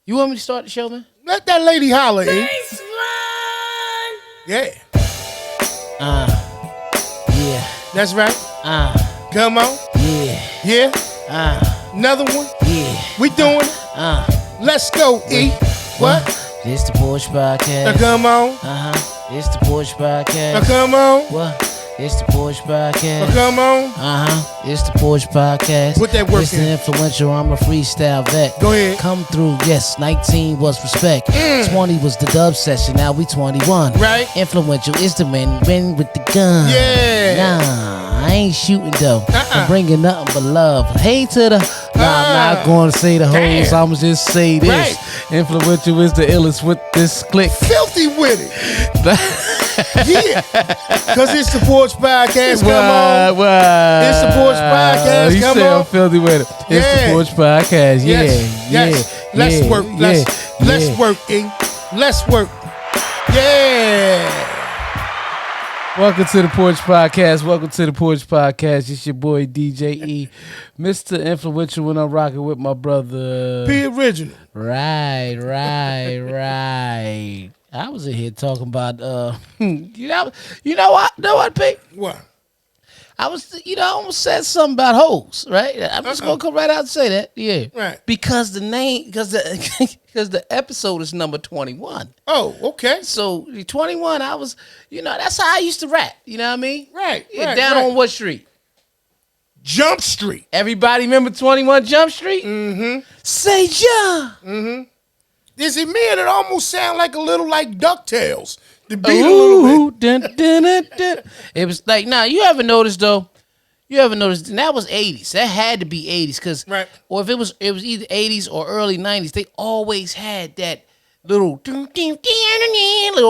You want me to start the show, man? Let that lady holler, E. Yeah. Yeah. That's right. Come on. Yeah. Yeah. Another one. Yeah. We doing it. Let's go, E. What? This the Porch Podcast. Come on. This the Porch Podcast. Come on. What? It's the Porch Podcast. Come on. It's the Porch Podcast. Put that work it's in. The influential. I'm a freestyle vet. Go ahead. Come through. Yes, 19 was respect. 20 was the dub session. Now we 21. Right. Influential is the man. Win with the gun. Yeah. Nah, I ain't shooting though. I'm bringing nothing but love. Hey to the. Nah, I'm not going to say the hoes. I'm just say this. Right. Influential is the illest with this click. Filthy with it. Yeah. Because it's the Porch Podcast. Come on. What? It's the Porch Podcast. You Come say on. I'm filthy with it. It's the Porch Podcast. Yeah. Yes. Yeah. Let's yeah, work. Let's work, E. Let's work. Yeah. Welcome to the Porch Podcast. Welcome to the Porch Podcast. It's your boy DJ E, Mr. Influential when I'm rocking with my brother. P Original. Right. I was in here talking about you know what, P? What? I almost said something about hoes, right? I'm just gonna come right out and say that, yeah. Right. Because the episode is number 21. Oh, okay. So 21, I was, that's how I used to rap. You know what I mean? Right. Yeah, down on what street? Jump Street. Everybody remember 21 Jump Street? Mm-hmm. Say jump. Mm-hmm. Is it me that almost sound like a little like DuckTales? The beat a little bit. Dun, dun, dun, dun. It was like, you ever noticed though? And that was 80s. That had to be 80s because, right. Or if it was either 80s or early 90s, they always had that little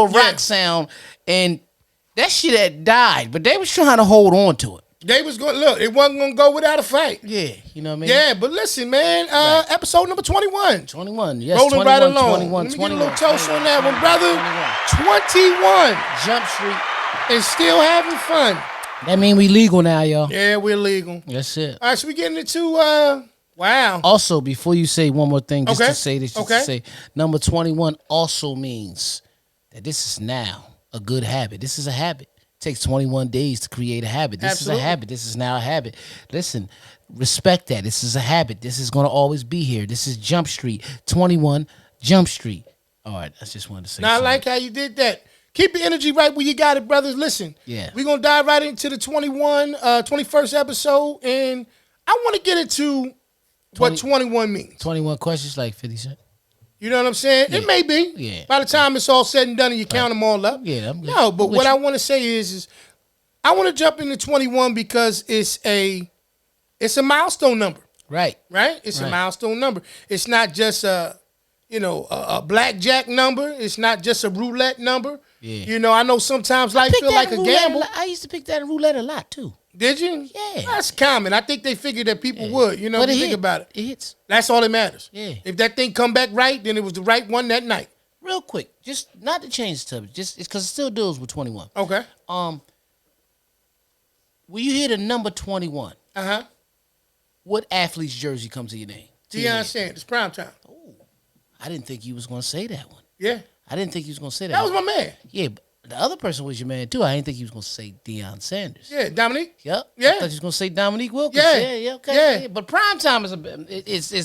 rock sound, and that shit had died, but they was trying to hold on to it. They was going look. It wasn't going to go without a fight. Yeah, you know what I mean. Yeah, but listen, man. Right. Episode number 21. 21. Yes, rolling 21, right along. 21, Let me 21, get a little toast on that one, brother. 21. 21. Jump Street. And still having fun. That mean we legal now, y'all. Yeah, we're legal. That's it. All right, so we getting into wow. Also, before you say one more thing, just okay. to say this, okay. to say number 21 also means that this is now a good habit. This is a habit. It takes 21 days to create a habit. This Absolutely. is a habit. This is now a habit. Listen, respect that. This is a habit. This is going to always be here. This is Jump Street. 21 Jump Street. All right, I just wanted to say Now, something. I like how you did that. Keep your energy right where you got it, brothers. Listen, we're going to dive right into the 21st episode, and I want to get into what 21 means. 21 questions like 50 Cent. You know what I'm saying? Yeah. It may be. Yeah. By the time it's all said and done and you count them all up. Yeah, I'm good. No, but what I want to say is I want to jump into 21 because it's a milestone number. Right. Right? It's a milestone number. It's not just a blackjack number. It's not just a roulette number. Yeah. I know sometimes life feel like a gamble. I used to pick that in roulette a lot too. Did you? Yeah. That's common. I think they figured that people would. But if you think about it. It hits. That's all that matters. Yeah. If that thing come back right, then it was the right one that night. Real quick, just not to change the subject, just it's because it still deals with 21. Okay. When you hear the number 21, what athlete's jersey comes to your name? Deion Sanders, prime time. Oh, I didn't think you was going to say that one. Yeah. I didn't think you was going to say that. That was my man. Yeah, but the other person was your man too. I didn't think he was going to say Deion Sanders. Yeah, Dominique. Yep. Yeah. I thought you was going to say Dominique Wilkins. Yeah. Yeah. Okay. Yeah. Yeah. But prime time is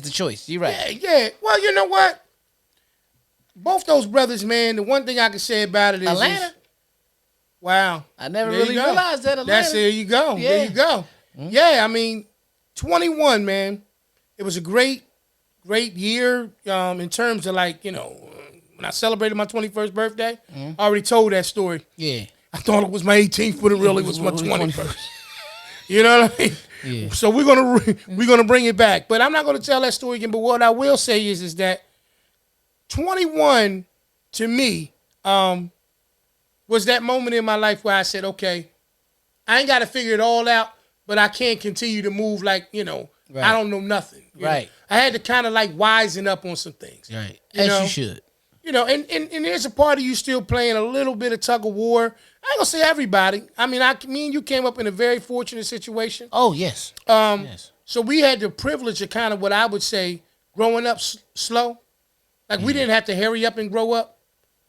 the choice. You're right. Yeah. Well, you know what? Both those brothers, man. The one thing I can say about it is Atlanta. Wow. I never really realized that. Atlanta. There you go. Yeah. There you go. Mm-hmm. Yeah. I mean, 21, man. It was a great year in terms of when I celebrated my 21st birthday. I already told that story. Yeah. I thought it was my 18th, but it really was my 21st. You know what I mean? Yeah. So we're gonna bring it back, but I'm not gonna tell that story again. But what I will say is that 21 to me was that moment in my life where I said, okay, I ain't got to figure it all out, but I can't continue to move like I don't know nothing. Right. I had to kind of wisen up on some things. Right. As you should. And there's a part of you still playing a little bit of tug of war. I ain't gonna say everybody. I mean, me and you came up in a very fortunate situation. Oh, yes. Yes. So we had the privilege of kind of what I would say growing up slow. Like we didn't have to hurry up and grow up.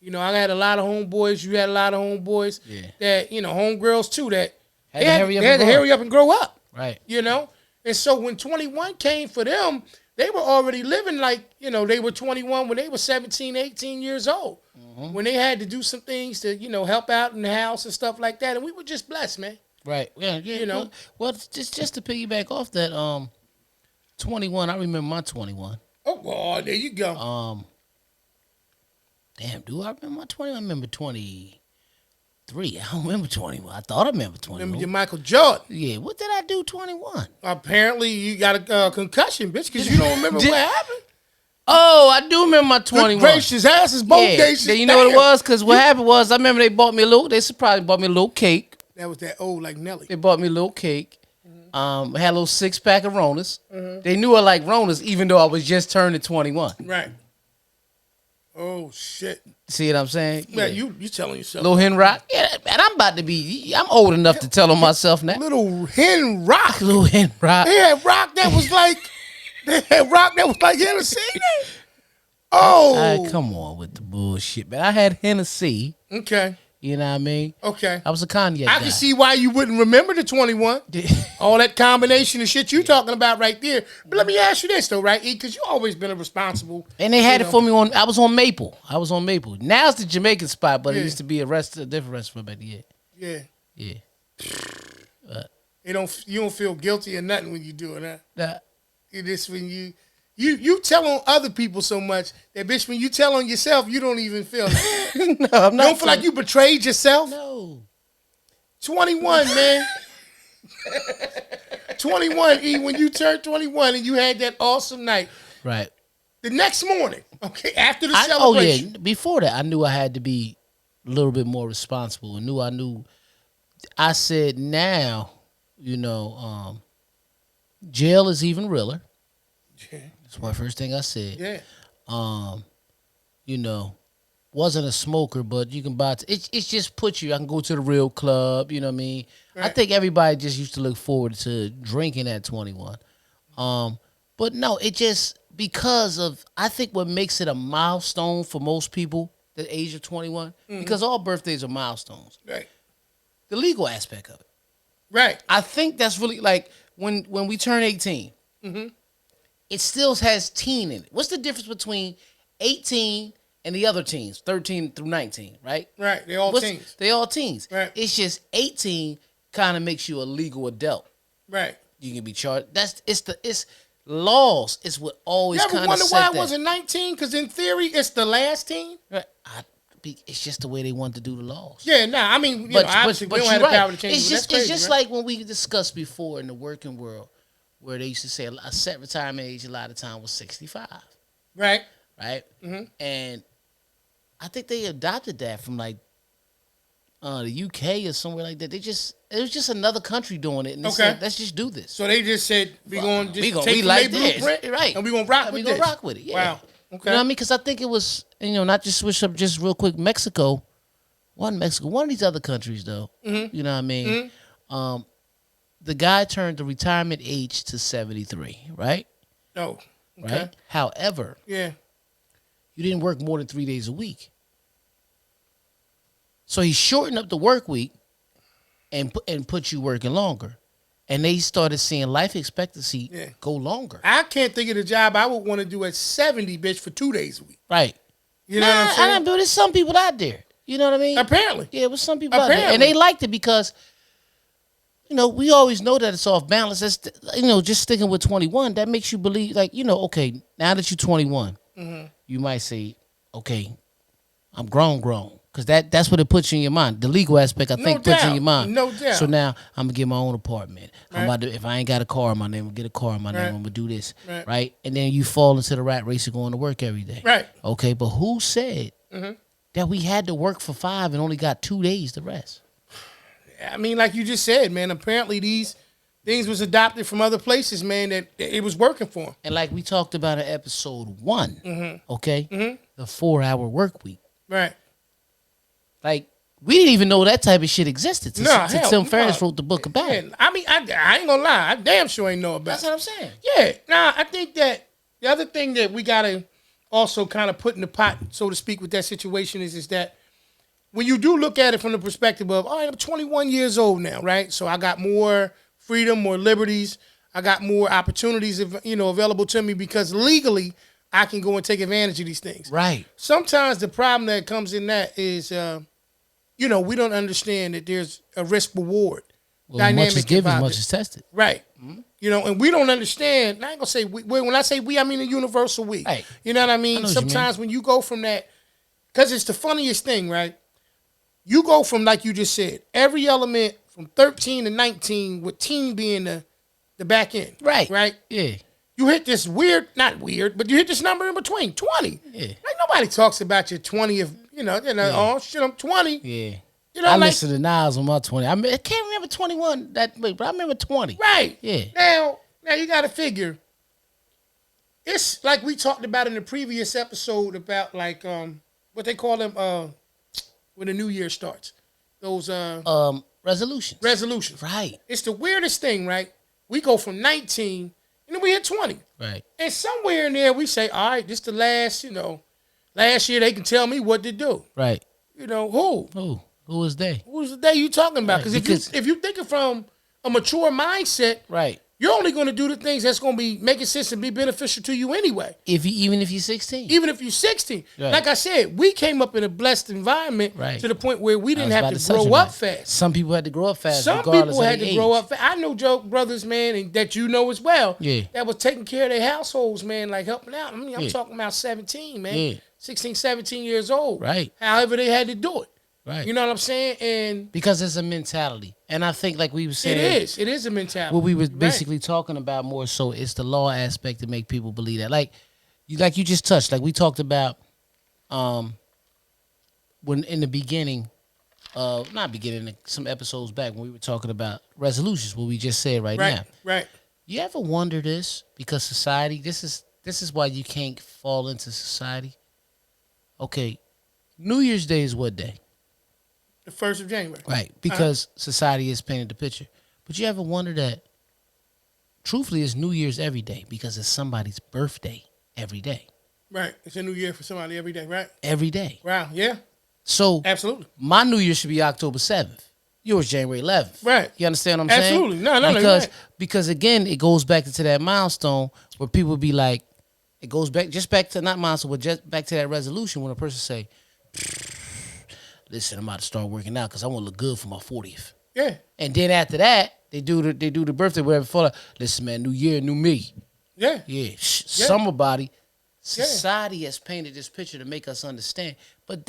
You know, I had a lot of homeboys. You had a lot of homeboys. Yeah. That homegirls too. That Had they had to hurry up and grow up. Right. You know, and so when 21 came for them, they were already living like they were 21 when they were 17, 18 years old. When they had to do some things to help out in the house and stuff like that, and we were just blessed, man. Right. Yeah. Yeah. Well, just to piggyback off that, 21. I remember my 21. Oh, well, there you go. Damn, do I remember my 21? I remember 23. I don't remember 21. I thought I remember 21. Remember your Michael Jordan? Yeah. What did I do 21? Apparently, you got a concussion, bitch, because you don't remember what happened. Oh, I do remember my 21. Good gracious, asses both days. You know what it was? Because what happened was, I remember they surprised bought me a little cake. That was that old like Nelly. They bought me a little cake. I had a little 6-pack of Ronas. They knew I liked Ronas, even though I was just turning 21. Right. Oh, shit. See what I'm saying? Yeah, you telling yourself. Little Hen Rock. Yeah, and I'm old enough to tell on myself now. Little Hen Rock. Little Hen Rock. They had rock that was like Hennessy. Oh. Come on with the bullshit, man. I had Hennessy. Okay. You know what I mean? Okay. I was a cognac guy. I can see why you wouldn't remember the 21. All that combination of shit you talking about right there. But let me ask you this, though, right, E? Because you always been a responsible. And they had it for me I was on Maple. Now it's the Jamaican spot, but it used to be a different restaurant back then. Yeah. Yeah. You don't feel guilty or nothing when you do it, huh? Nah. It is when you tell on other people so much that, bitch, when you tell on yourself, you don't even feel it. No, I'm not. You don't feel like you betrayed yourself? No. 21, man. 21, E, when you turned 21 and you had that awesome night. Right. The next morning, okay, after the celebration. Oh, yeah. Before that, I knew I had to be a little bit more responsible. I said now, jail is even realer. Yeah. That's my first thing I said. Yeah. Wasn't a smoker, but you can buy it's just put you. I can go to the real club, you know what I mean? Right. I think everybody just used to look forward to drinking at 21. But no, it just because of I think what makes it a milestone for most people, the age of 21, because all birthdays are milestones. Right. The legal aspect of it. Right. I think that's really like when we turn 18, it still has teen in it. What's the difference between 18 and the other teens, 13 through 19, right? Right. They all teens. They all teens. Right. It's just 18 kind of makes you a legal adult. Right. You can be charged. It's laws is what always kind of. You ever wonder why it wasn't 19? Because in theory, it's the last teen. Right. It's just the way they want to do the laws. Yeah, I mean, obviously we don't have the power to change it. It's just like when we discussed before in the working world, where they used to say a set retirement age a lot of time was 65. Right. Right. And I think they adopted that from like the UK or somewhere like that. It was just another country doing it, and they said, let's just do this. So they just said we're going to take from like their blueprint, right? And we're gonna rock with this. We're gonna rock with it. Yeah. Wow. Okay. You know what I mean? Because I think it was, not just switch up just real quick. Mexico, one of these other countries though. You know what I mean? The guy turned the retirement age to 73, right? Oh. Okay. Right. However, you didn't work more than 3 days a week. So he shortened up the work week and put you working longer. And they started seeing life expectancy go longer. I can't think of the job I would want to do at 70, bitch, for 2 days a week. Right. You know what I'm saying? There's some people out there. You know what I mean? Apparently. Yeah, it was some people out there. And they liked it because, we always know that it's off balance. That's, just sticking with 21, that makes you believe, like, okay, now that you're 21, you might say, okay, I'm grown. Because that's what it puts you in your mind. The legal aspect, I think, puts you in your mind. No doubt. So now I'm going to get my own apartment. Right. I'm about to, if I ain't got a car in my name, I'm going to get a car in my name. I'm going to do this. Right. And then you fall into the rat race of going to work every day. Right. Okay, but who said that we had to work for 5 and only got 2 days to rest? I mean, like you just said, man, apparently these things was adopted from other places, man, that it was working for them. And like we talked about in episode 1, okay, the 4-hour work week. Right. Like, we didn't even know that type of shit existed. Tim Ferriss wrote the book about it. I mean, I ain't gonna lie. I damn sure ain't know about it. That's what I'm saying. Yeah. Nah, I think that the other thing that we gotta also kind of put in the pot, so to speak, with that situation is that when you do look at it from the perspective of, all right, I'm 21 years old now, right? So I got more freedom, more liberties. I got more opportunities, available to me because legally I can go and take advantage of these things. Right. Sometimes the problem that comes in that is, we don't understand that there's a risk reward dynamic. Much is given, involved. much is tested. Right. Mm-hmm. And we don't understand. I ain't gonna say we. When I say we, I mean a universal we. Right. You know what I mean? I know Sometimes when you go from that, because it's the funniest thing, right? You go from, like you just said, every element from 13 to 19, with teen being the back end. Right. Right? Yeah. You hit this not weird, but you hit this number in between, 20. Yeah. Like nobody talks about your 20 if, oh shit, I'm 20. Yeah. I listen to Nas on my 20. I can't remember 21 that way, but I remember 20. Right. Yeah. Now you got to figure. It's like we talked about in the previous episode about like what they call them when the new year starts. Those resolutions. Resolutions. Right. It's the weirdest thing, right? We go from 19 and then we hit 20. Right. And somewhere in there we say, all right, this the last year they can tell me what to do. Right. Who? Who is they? Who's the day you talking about? Right. If you thinking from a mature mindset, right, you're only going to do the things that's going to be making sense and be beneficial to you anyway. Even if you're 16. Even if you're 16. Right. Like I said, we came up in a blessed environment to the point where we didn't have to grow up fast. Some people had to grow up fast. Some people had to grow up fast. I know brothers, man, and that you know as well, that was taking care of their households, man, like helping out. I mean, I'm talking about 17, man. Yeah. 16, 17 years old. Right. However they had to do it. Right. You know what I'm saying? And because it's a mentality. And I think like we were saying. It is a mentality. What we were basically talking about more so it's the law aspect to make people believe that. Like you just touched. Like we talked about when in the beginning, some episodes back when we were talking about resolutions, what we just said right now. Right. You ever wonder this? Because society, this is why you can't fall into society. Okay. New Year's Day is what day? The 1st of January. Right, because society has painted the picture. But you ever wonder that, truthfully, it's New Year's every day because it's somebody's birthday every day. Right. It's a new year for somebody every day, right? Every day. Wow, yeah. So, absolutely. My New Year should be October 7th. Yours January 11th. Right. You understand what I'm saying? Absolutely. No. Because, again, it goes back to that milestone where people be like, it goes back, just back to, not milestone, but just back to that resolution when a person say, listen, I'm about to start working out because I want to look good for my 40th. Yeah. And then after that, they do the birthday, whatever. For listen, man, new year, new me. Yeah. Yeah. Summer body. Society has painted this picture to make us understand. But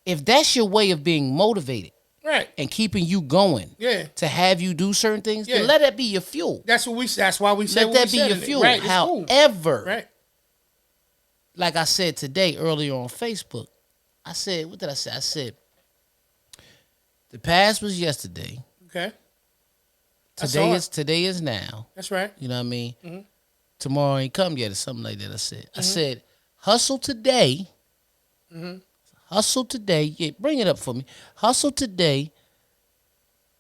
if that's your way of being motivated, right, and keeping you going, to have you do certain things, then let that be your fuel. That's why we say let that be your fuel. Right, however, right, like I said today earlier on Facebook, I said, what did I say? I said, the past was yesterday. Okay. Today is now. That's right. You know what I mean? Mm-hmm. Tomorrow ain't come yet or something like that. I said. Mm-hmm. I said, hustle today. Mm-hmm. Hustle today. Yeah, bring it up for me. Hustle today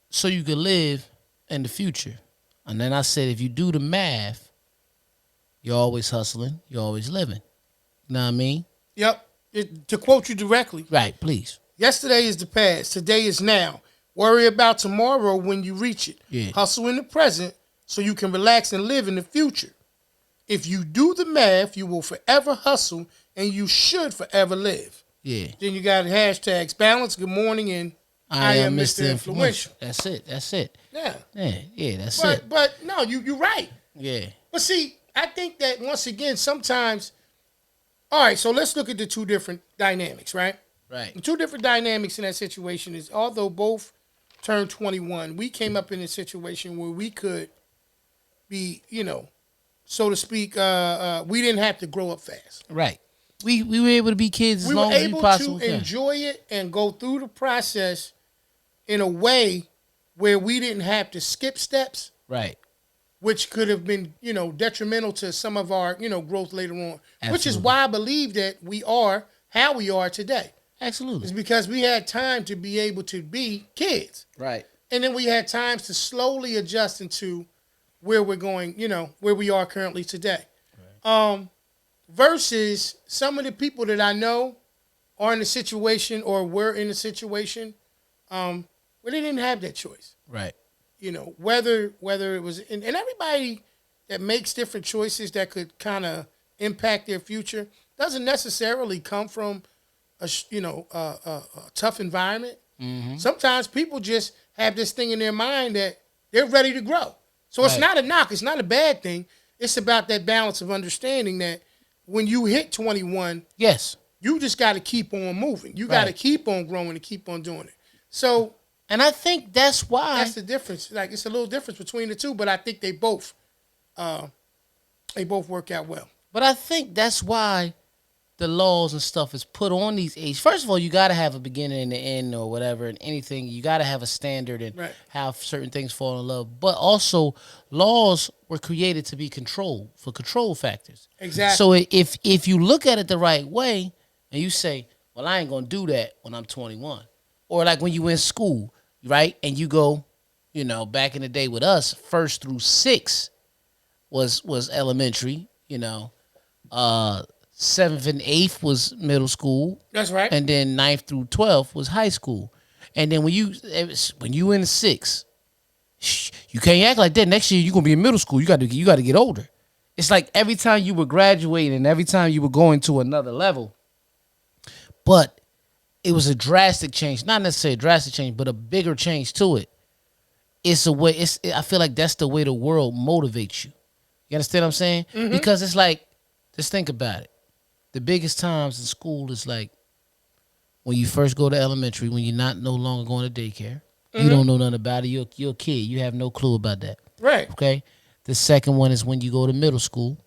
so you can live in the future. And then I said, if you do the math, you're always hustling. You're always living. You know what I mean? Yep. To quote you directly. Right, please. Yesterday is the past. Today is now. Worry about tomorrow when you reach it. Yeah. Hustle in the present so you can relax and live in the future. If you do the math, you will forever hustle and you should forever live. Yeah. Then you got hashtags balance, good morning, and I am Mr. Influential. That's it. Yeah. That's it. But no, you're right. Yeah. But see, I think that once again, sometimes, all right, so let's look at the two different dynamics, right? Right. The two different dynamics in that situation is, although both turned 21, we came up in a situation where we could be, so to speak, we didn't have to grow up fast. Right. We were able to be kids as long as we possibly could. We were able to enjoy it and go through the process in a way where we didn't have to skip steps. Right. Which could have been, detrimental to some of our, growth later on. Absolutely. Which is why I believe that we are how we are today. Absolutely. It's because we had time to be able to be kids. Right. And then we had times to slowly adjust into where we're going, where we are currently today. Right. versus some of the people that I know are in a situation or were in a situation where they didn't have that choice. Right. You know, whether it was, and everybody that makes different choices that could kind of impact their future doesn't necessarily come from a tough environment. Mm-hmm. Sometimes people just have this thing in their mind that they're ready to grow. So it's not a knock. It's not a bad thing. It's about that balance of understanding that when you hit 21, yes, you just got to keep on moving. You got to keep on growing and keep on doing it. So, and I think that's why that's the difference. Like, it's a little difference between the two, but I think they both work out well. But I think that's why the laws and stuff is put on these ages. First of all, you got to have a beginning and an end or whatever, and anything. You got to have a standard and how certain things fall in love. But also, laws were created to be controlled for control factors. Exactly. So if you look at it the right way and you say, well, I ain't going to do that when I'm 21. Or like when you in school, right? And you go, you know, back in the day with us, 1st through 6th was elementary, you know. 7th and 8th was middle school. That's right. And then 9th through 12th was high school. And then when you in 6th, you can't act like that. Next year you're gonna be in middle school. You got to get older. It's like every time you were graduating, every time you were going to another level. But it was a drastic change, not necessarily a drastic change, but a bigger change to it. It's a way. I feel like that's the way the world motivates you. You understand what I'm saying? Mm-hmm. Because it's like, just think about it. The biggest times in school is like when you first go to elementary, when you're no longer going to daycare. Mm-hmm. You don't know nothing about it. You're a kid. You have no clue about that. Right. Okay? The second one is when you go to middle school.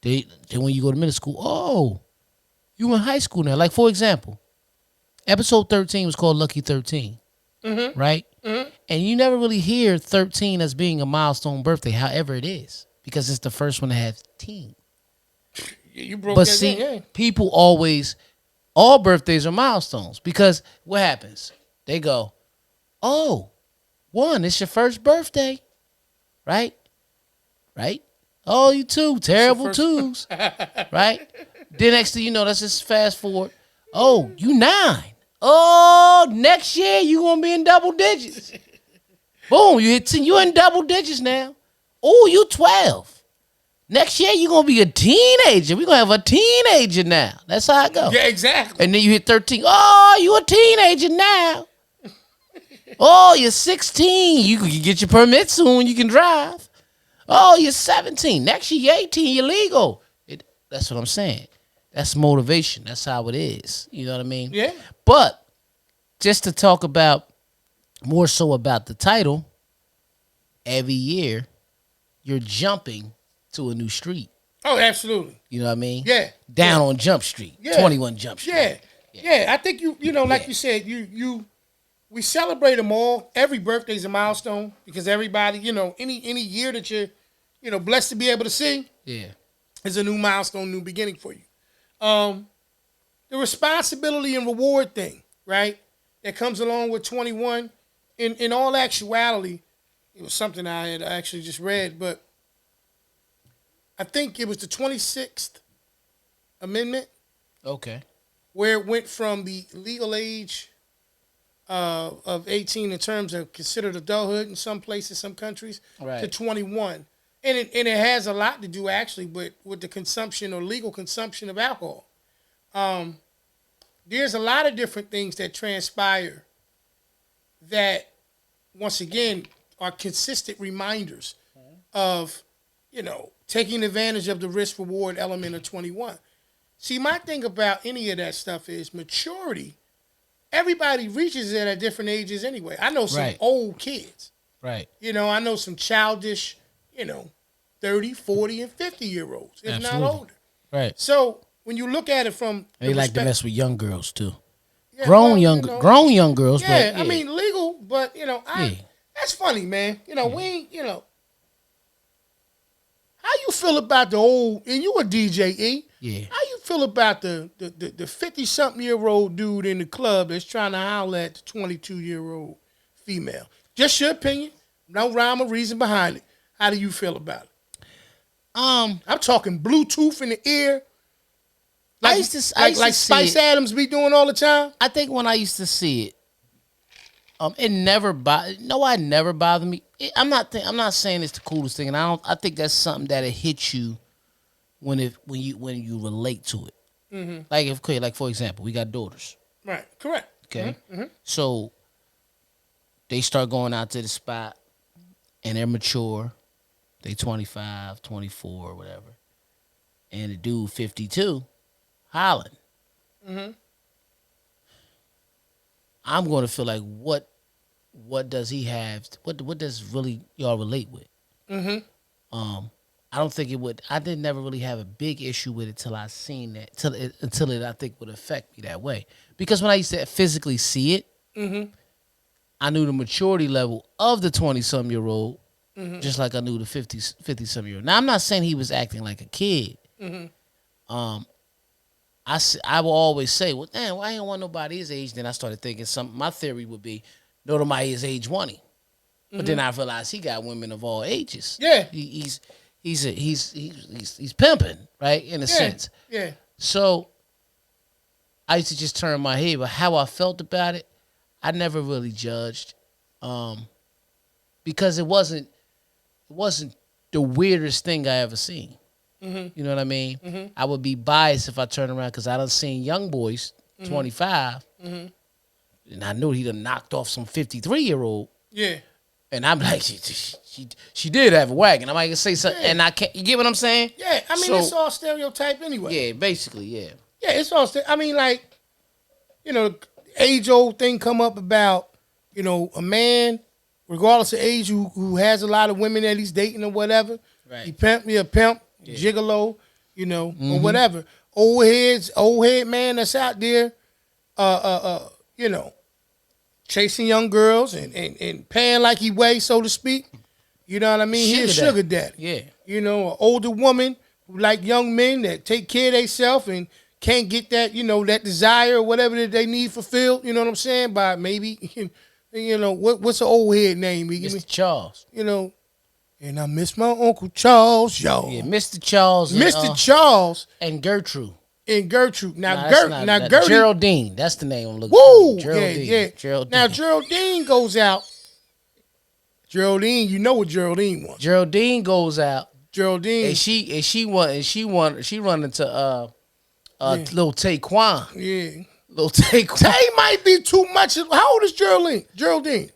Then when you go to middle school, oh, you in high school now. Like, for example, episode 13 was called Lucky 13. Mm-hmm. Right? Mm-hmm. And you never really hear 13 as being a milestone birthday, however it is, because it's the first one to have teen. You broke but that see, thing, people always, all birthdays are milestones because what happens? They go, oh, 1, it's your first birthday, right? Right? Oh, you 2, terrible 2s, right? Then next thing you know, let's just fast forward. Oh, you 9. Oh, next year you gonna be in double digits. Boom, you hit 10. You in double digits now. Oh, you 12. Next year, you're going to be a teenager. We're going to have a teenager now. That's how it goes. Yeah, exactly. And then you hit 13. Oh, you a teenager now. Oh, you're 16. You can get your permit soon. You can drive. Oh, you're 17. Next year, you're 18. You're legal. That's what I'm saying. That's motivation. That's how it is. You know what I mean? Yeah. But just to talk about more so about the title, every year, you're jumping to a new street. Oh, absolutely. You know what I mean? Yeah. Down on Jump Street. Yeah. 21 Jump Street. Yeah. I think you know, like you said, we celebrate them all. Every birthday's a milestone because everybody, you know, any year that you're, you know, blessed to be able to see, is a new milestone, new beginning for you. The responsibility and reward thing, right? That comes along with 21. In all actuality, it was something I had actually just read, but I think it was the 26th Amendment. Okay. Where it went from the legal age of 18 in terms of considered adulthood in some places, some countries, to 21. And it has a lot to do actually with the consumption or legal consumption of alcohol. There's a lot of different things that transpire that, once again, are consistent reminders of, you know, taking advantage of the risk-reward element of 21. See, my thing about any of that stuff is maturity. Everybody reaches it at different ages anyway. I know some old kids. Right. You know, I know some childish, you know, 30, 40, and 50-year-olds, if not older. Right. So when you look at it from they like to mess with young girls too. Yeah, grown young girls. Yeah, but, I mean legal, but you know, that's funny, man. You know, we ain't, you know. How you feel about the old, and you a DJ, E? Yeah. How you feel about the 50-something-year-old dude in the club that's trying to holler at the 22-year-old female? Just your opinion. No rhyme or reason behind it. How do you feel about it? I'm talking Bluetooth in the ear, Like, I used to like see Spice it. Adams be doing all the time. I think when I used to see it, it never I never bothered me. I'm not saying it's the coolest thing, and I think that's something that'll hit you when you relate to it. Mm-hmm. Like for example, we got daughters. Right. Correct. Okay. Mm-hmm. So they start going out to the spot, and they're mature. They 25, 24, whatever, and the dude 52, hollering. Mm-hmm. I'm going to feel like what does he have? What does really y'all relate with? Mm-hmm. I don't think it would. I didn't never really have a big issue with it till I seen that. Until it I think would affect me that way. Because when I used to physically see it, mm-hmm. I knew the maturity level of the 20-some-year-old, mm-hmm. just like I knew the 50-some-year-old. Now I'm not saying he was acting like a kid. Mm-hmm. I will always say, well, damn, why I don't want nobody his age? Then I started thinking my theory would be, no, nobody is age 20. Mm-hmm. But then I realized he got women of all ages. Yeah. He's pimping, right? In a sense. Yeah. So I used to just turn my head, but how I felt about it, I never really judged. Because it wasn't the weirdest thing I ever seen. Mm-hmm. You know what I mean? Mm-hmm. I would be biased if I turn around because I done seen young boys, mm-hmm. 25, mm-hmm. and I knew he done knocked off some 53-year-old. Yeah. And I'm like, she did have a wagon. I might say something, and I can't. You get what I'm saying? Yeah. I mean, it's all stereotype anyway. Yeah, basically, yeah. Yeah, it's all. I mean, like, age-old thing come up about, a man, regardless of age, who has a lot of women that he's dating or whatever. Right. He pimp, gigolo, mm-hmm. or whatever. Old head man that's out there, chasing young girls and paying like he weighs, so to speak. You know what I mean? He's a sugar daddy. Yeah. An older woman who like young men that take care of themselves and can't get that, that desire or whatever that they need fulfilled. You know what I'm saying? By maybe, what's an old head name? Mr. Charles. And I miss my Uncle Charles, y'all. Yeah, Mr. Charles. Mr. Charles. And Gertrude. Now, Gertrude. Geraldine. That's the name I'm looking for. Geraldine. Yeah. Geraldine. Now, Geraldine goes out. Geraldine, you know what Geraldine wants. Geraldine goes out. Geraldine. And she run into little Taquan. Yeah. Little Taquan. Tay might be too much. How old is Geraldine?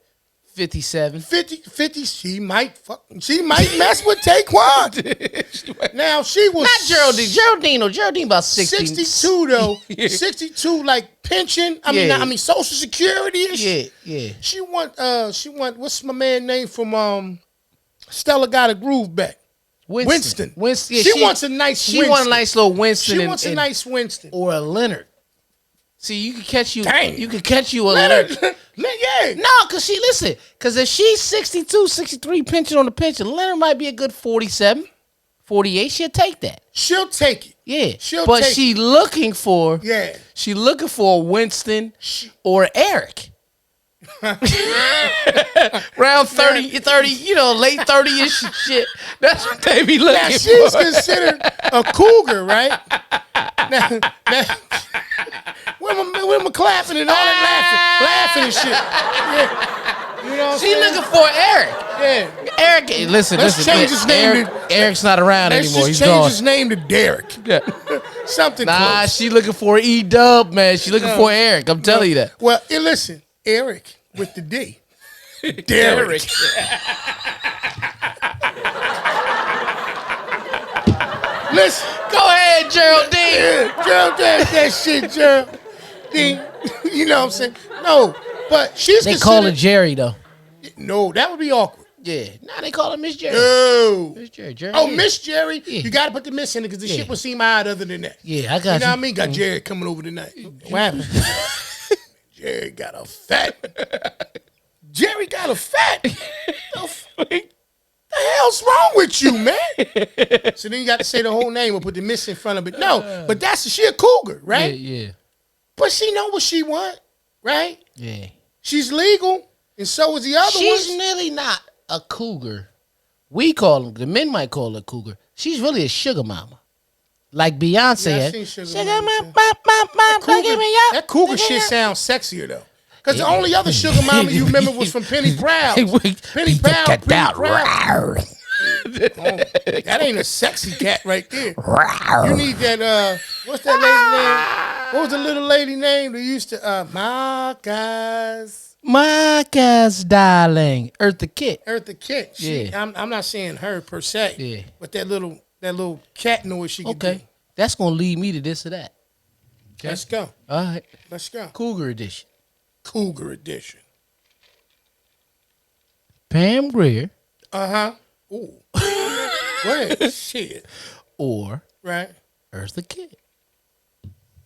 57. 50. She might mess with Taquan. Now she was not Geraldine. Geraldine about 60. 62 though. Yeah. 62 like pension. I mean Social Security and shit. Yeah. She want what's my man name from Stella Got a Groove Back? Winston. Yeah, she wants a nice Winston. She wants a nice little Winston. She wants a nice Winston. Or a Leonard. See, you can catch you. Dang. You can catch you a Leonard. Yeah. No, because if she's 62, 63 pension on the pension, Leonard might be a good 47, 48. She'll take that. She'll take it. Yeah. But she looking for. Yeah. She looking for a Winston or Eric. Round 30, late 30-ish shit. That's what they be looking for. Now, she's considered a cougar, right? Now when we're clapping and all that laughing and shit. Yeah. You know what I'm saying? She looking for Eric. Yeah. Eric, listen. Change his name. Eric's not around anymore. He's gone. Change his name to Derek. Yeah. Something close. She looking for E-Dub, man. She looking for Eric. I'm telling you that. Well, listen, Eric with the D. Derek. Listen. Go ahead, Geraldine. Yeah, Geraldine, that shit, Geraldine. You know what I'm saying? No, but she's They call her Jerry, though. No, that would be awkward. Yeah. Now they call her Miss Jerry. No. Miss Jerry. Oh, Miss Jerry. Yeah. You got to put the Miss in it because the shit would seem odd other than that. Yeah, I got you. You know what I mean? Got Jerry coming over tonight. What happened? Jerry got a fat. Jerry got a fat. The hell's wrong with you, man? So then you got to say the whole name or put the Miss in front of it. No, but she a cougar, right? Yeah. But she know what she want, right? Yeah. She's legal, and so is the other one. She's really not a cougar. We call them, the men might call her cougar. She's really a sugar mama. Like Beyonce Yeah, I had. seen Sugar Sugar Mama, Mama, too. bop, bop, bop, Cougar, give me up. that cougar Give me shit up. sounds sexier though. Because the only other Sugar Mama you remember was from Penny Proud. Penny Proud. Oh, that ain't a sexy cat right there. You need that. What's that lady name? What was the little lady name that used to? My guys. My guy's darling. Eartha Kitt. Eartha Kitt. I'm not saying her per se. Yeah. But that little cat noise she could do. Okay. That's going to lead me to this or that. Okay. Let's go. All right. Let's go. Cougar edition. Cougar edition. Pam Grier. Ooh. Go ahead. Shit. Or Right. Eartha Kitt.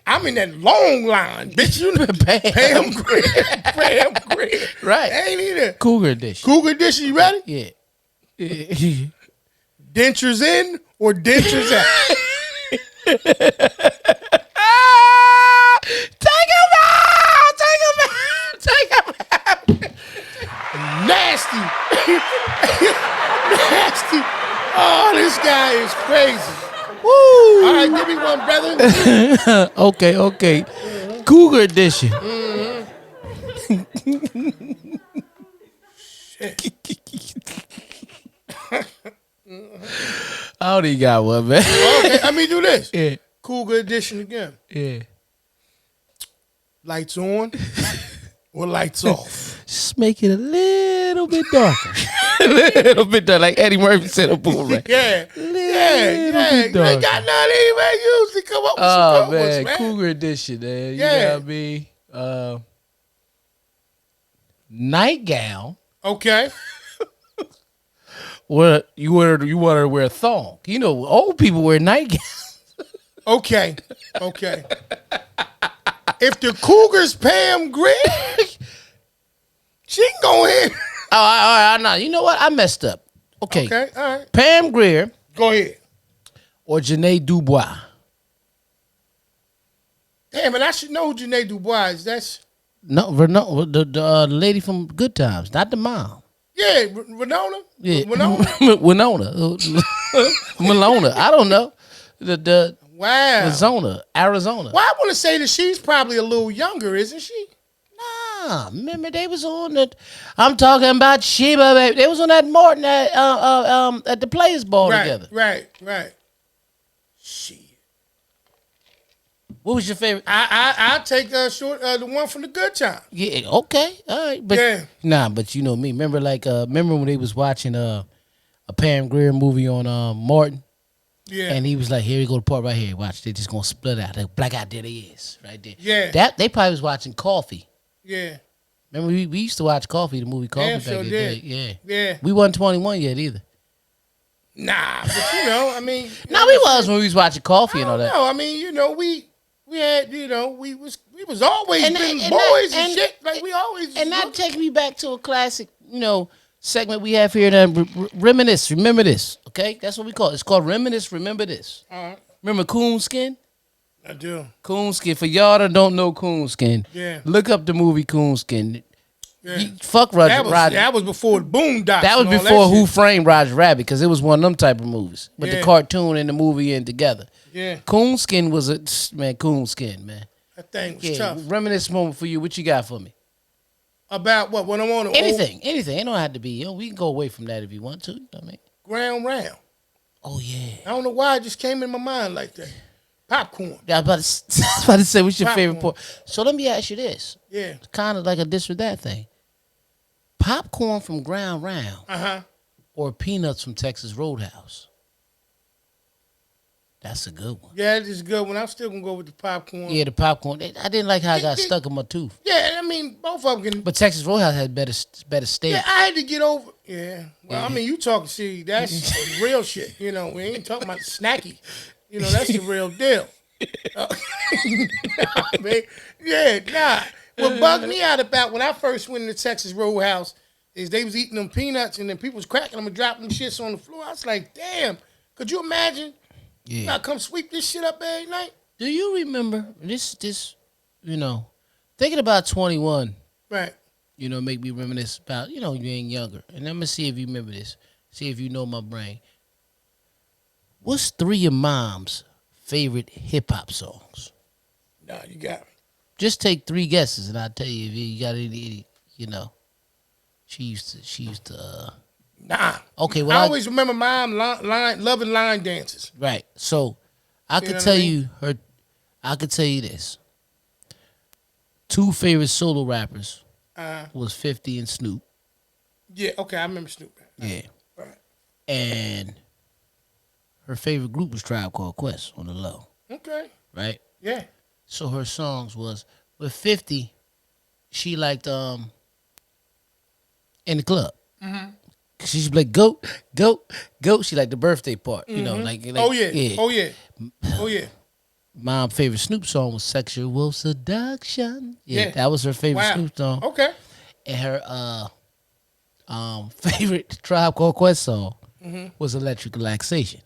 I'm in that long line, bitch. You know Pam Grier. Pam Grier. Right. Ain't either. Cougar edition. Cougar edition, you ready? Yeah. Dentures in or dentures out? Take him out! Take him out! Take him out! Nasty. Nasty. Oh, this guy is crazy. Woo! All right, give me one, brother. Okay. Cougar edition. I only got one, man. Okay, let me do this. Yeah. Cougar edition again. Yeah. Lights on or lights off? Just make it a little bit darker. A little bit darker, like Eddie Murphy said a boomerang. Yeah. Yeah. You ain't got none anyway. Usually come up with some good ones, man. Cougar edition, man. You Yeah. know what I mean? Nightgown. Okay. What you want her to wear a thong? You know, old people wear nightgowns. Okay. If the Cougar's Pam Grier, she can go ahead. Oh, no. You know what? I messed up. Okay. Okay, all right. Pam Grier Go ahead. or Janae Dubois. Damn, and I should know who Janae Dubois is. That's The lady from Good Times, not the mom. yeah, Winona. Yeah, Winona. Winona, Malona. I don't know. The Wow. Arizona. Well, I want to say that she's probably a little younger, isn't she? Nah, remember they was on that. I'm talking about Sheba, baby. They was on that Morton at the Players Ball together. Right. Shit. What was your favorite? I'll take the one from the Good Time. Yeah, okay, all right, but Yeah. nah, but you know me. Remember remember when they was watching a Pam Grier movie on Morton, Yeah. and he was like, "Here you go, the part right here. Watch, they just gonna split out. They black out there, they is right there. Yeah. That they probably was watching Coffee. Yeah. Remember we used to watch Coffee, the movie Coffee Damn back sure in the did. day. Yeah, Yeah. we wasn't 21 yet either. Nah, but you know, I mean. No, we was when we was watching Coffee and all that. No, I mean, you know, we had, you know, we was always And been that- and boys that- and and- shit. Like we always. And that takes me back to a classic, segment we have here. Reminisce. Remember this, okay? That's what we call it. It's called Reminisce. Remember this. Remember Coonskin? I do. Coonskin. For y'all that don't know Coonskin, Yeah. look up the movie Coonskin. Yeah. Fuck Roger. That was before the Boondocks. That was and all before Who shit. Framed Roger Rabbit, because it was one of them type of movies. But the Yeah. cartoon and the movie in together. Yeah. Coonskin was Coonskin, man. That thing was Yeah, tough. reminisce moment for you. What you got for me? About what? When I'm on the Anything. It don't have to be. We can go away from that if you want to. I mean, ground round. oh yeah. I don't know why it just came in my mind like that. Popcorn. I was about to say, what's your favorite Popcorn. part? So let me ask you this. Yeah. It's kind of like a this or that thing. Popcorn from Ground Round or peanuts from Texas Roadhouse? That's a good one. Yeah, it is a good one. I'm still gonna go with the popcorn. Yeah, the popcorn. I didn't like how it got stuck in my tooth. Yeah, I mean both of them can. But Texas Roadhouse had better steak. Yeah, I had to get over. Yeah. Well, I mean, you talking, see, that's real shit. You know, we ain't talking about snacky. You know, that's the real deal. Nah, man. Yeah, nah. What bugged me out about when I first went into Texas Roadhouse is they was eating them peanuts and then people was cracking them and dropping them shits on the floor. I was like, damn, could you imagine? Yeah. I come sweep this shit up every night. Do you remember this? Thinking about 21. Right. Make me reminisce about, you being younger. And I'm going to see if you remember this. See if you know my brain. What's three of Mom's favorite hip hop songs. Nah, you got me. Just take 3 guesses, and I'll tell you if you got any. You know, she used to. Nah. Okay, I well, always remember mom loving line dances. right. So I could tell you her. I could tell you this. 2 favorite solo rappers was 50 and Snoop. Yeah, okay, I remember Snoop. Yeah. Right. And her favorite group was Tribe Called Quest on the low. Okay. Right? Yeah. So her songs was with 50, she liked In the Club. Mm-hmm. She's like, go. She liked the birthday part. You know, like Oh yeah. My favorite Snoop song was Sexual Seduction. Yeah, that was her favorite Snoop song. Okay. And her favorite Tribe Called Quest song was Electric Relaxation.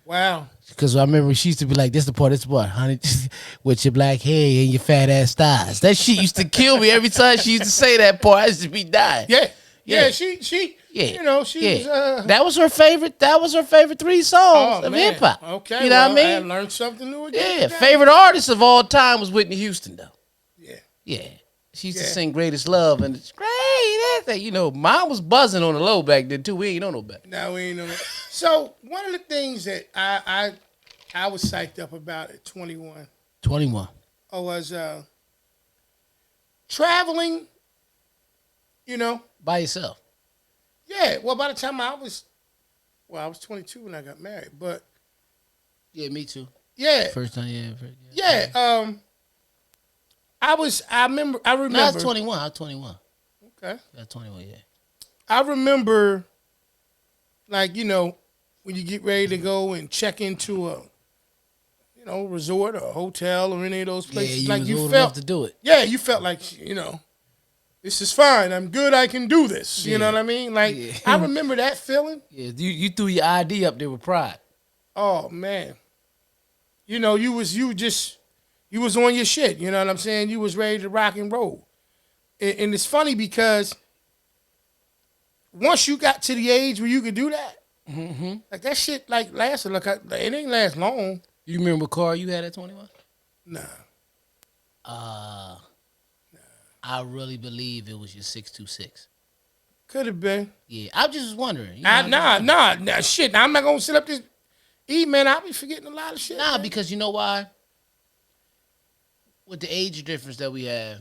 Wow. Because I remember she used to be like, this the part, honey, with your black hair and your fat ass thighs. That shit used to kill me every time she used to say that part. I used to be dying. Yeah, she you know, she was that was her favorite 3 songs of hip hop. Okay. You know what I mean? I learned something new again. Yeah, favorite artist of all time was Whitney Houston though. Yeah. Yeah. She used to sing Greatest Love and it's great. You know, mine was buzzing on the low back then too. We ain't know no better. No, we ain't know that. So one of the things that I was psyched up about at 21. 21. Was traveling, you know. By yourself. Yeah. Well, by the time I was 22 when I got married, but. Yeah, me too. Yeah. First time, yeah. I remember. No, I was 21. Okay. That's 21, yeah. I remember, like, you know, when you get ready to go and check into a, you know, resort or a hotel or any of those places. Yeah, like you felt enough to do it. Yeah, you felt like, you know, this is fine. I'm good. I can do this. You know what I mean? Like, I remember that feeling. Yeah, you threw your ID up there with pride. Oh, man. You know, you was on your shit. You know what I'm saying? You was ready to rock and roll. And it's funny because once you got to the age where you could do that, like that shit like lasted. Like it ain't last long. You remember what car you had at 21? Nah. I really believe it was your 626. Could have been. Yeah, I'm just wondering. Nah. Shit, I'm not gonna sit up this. Man, I'll be forgetting a lot of shit. Nah, man. Because you know why? With the age difference that we have,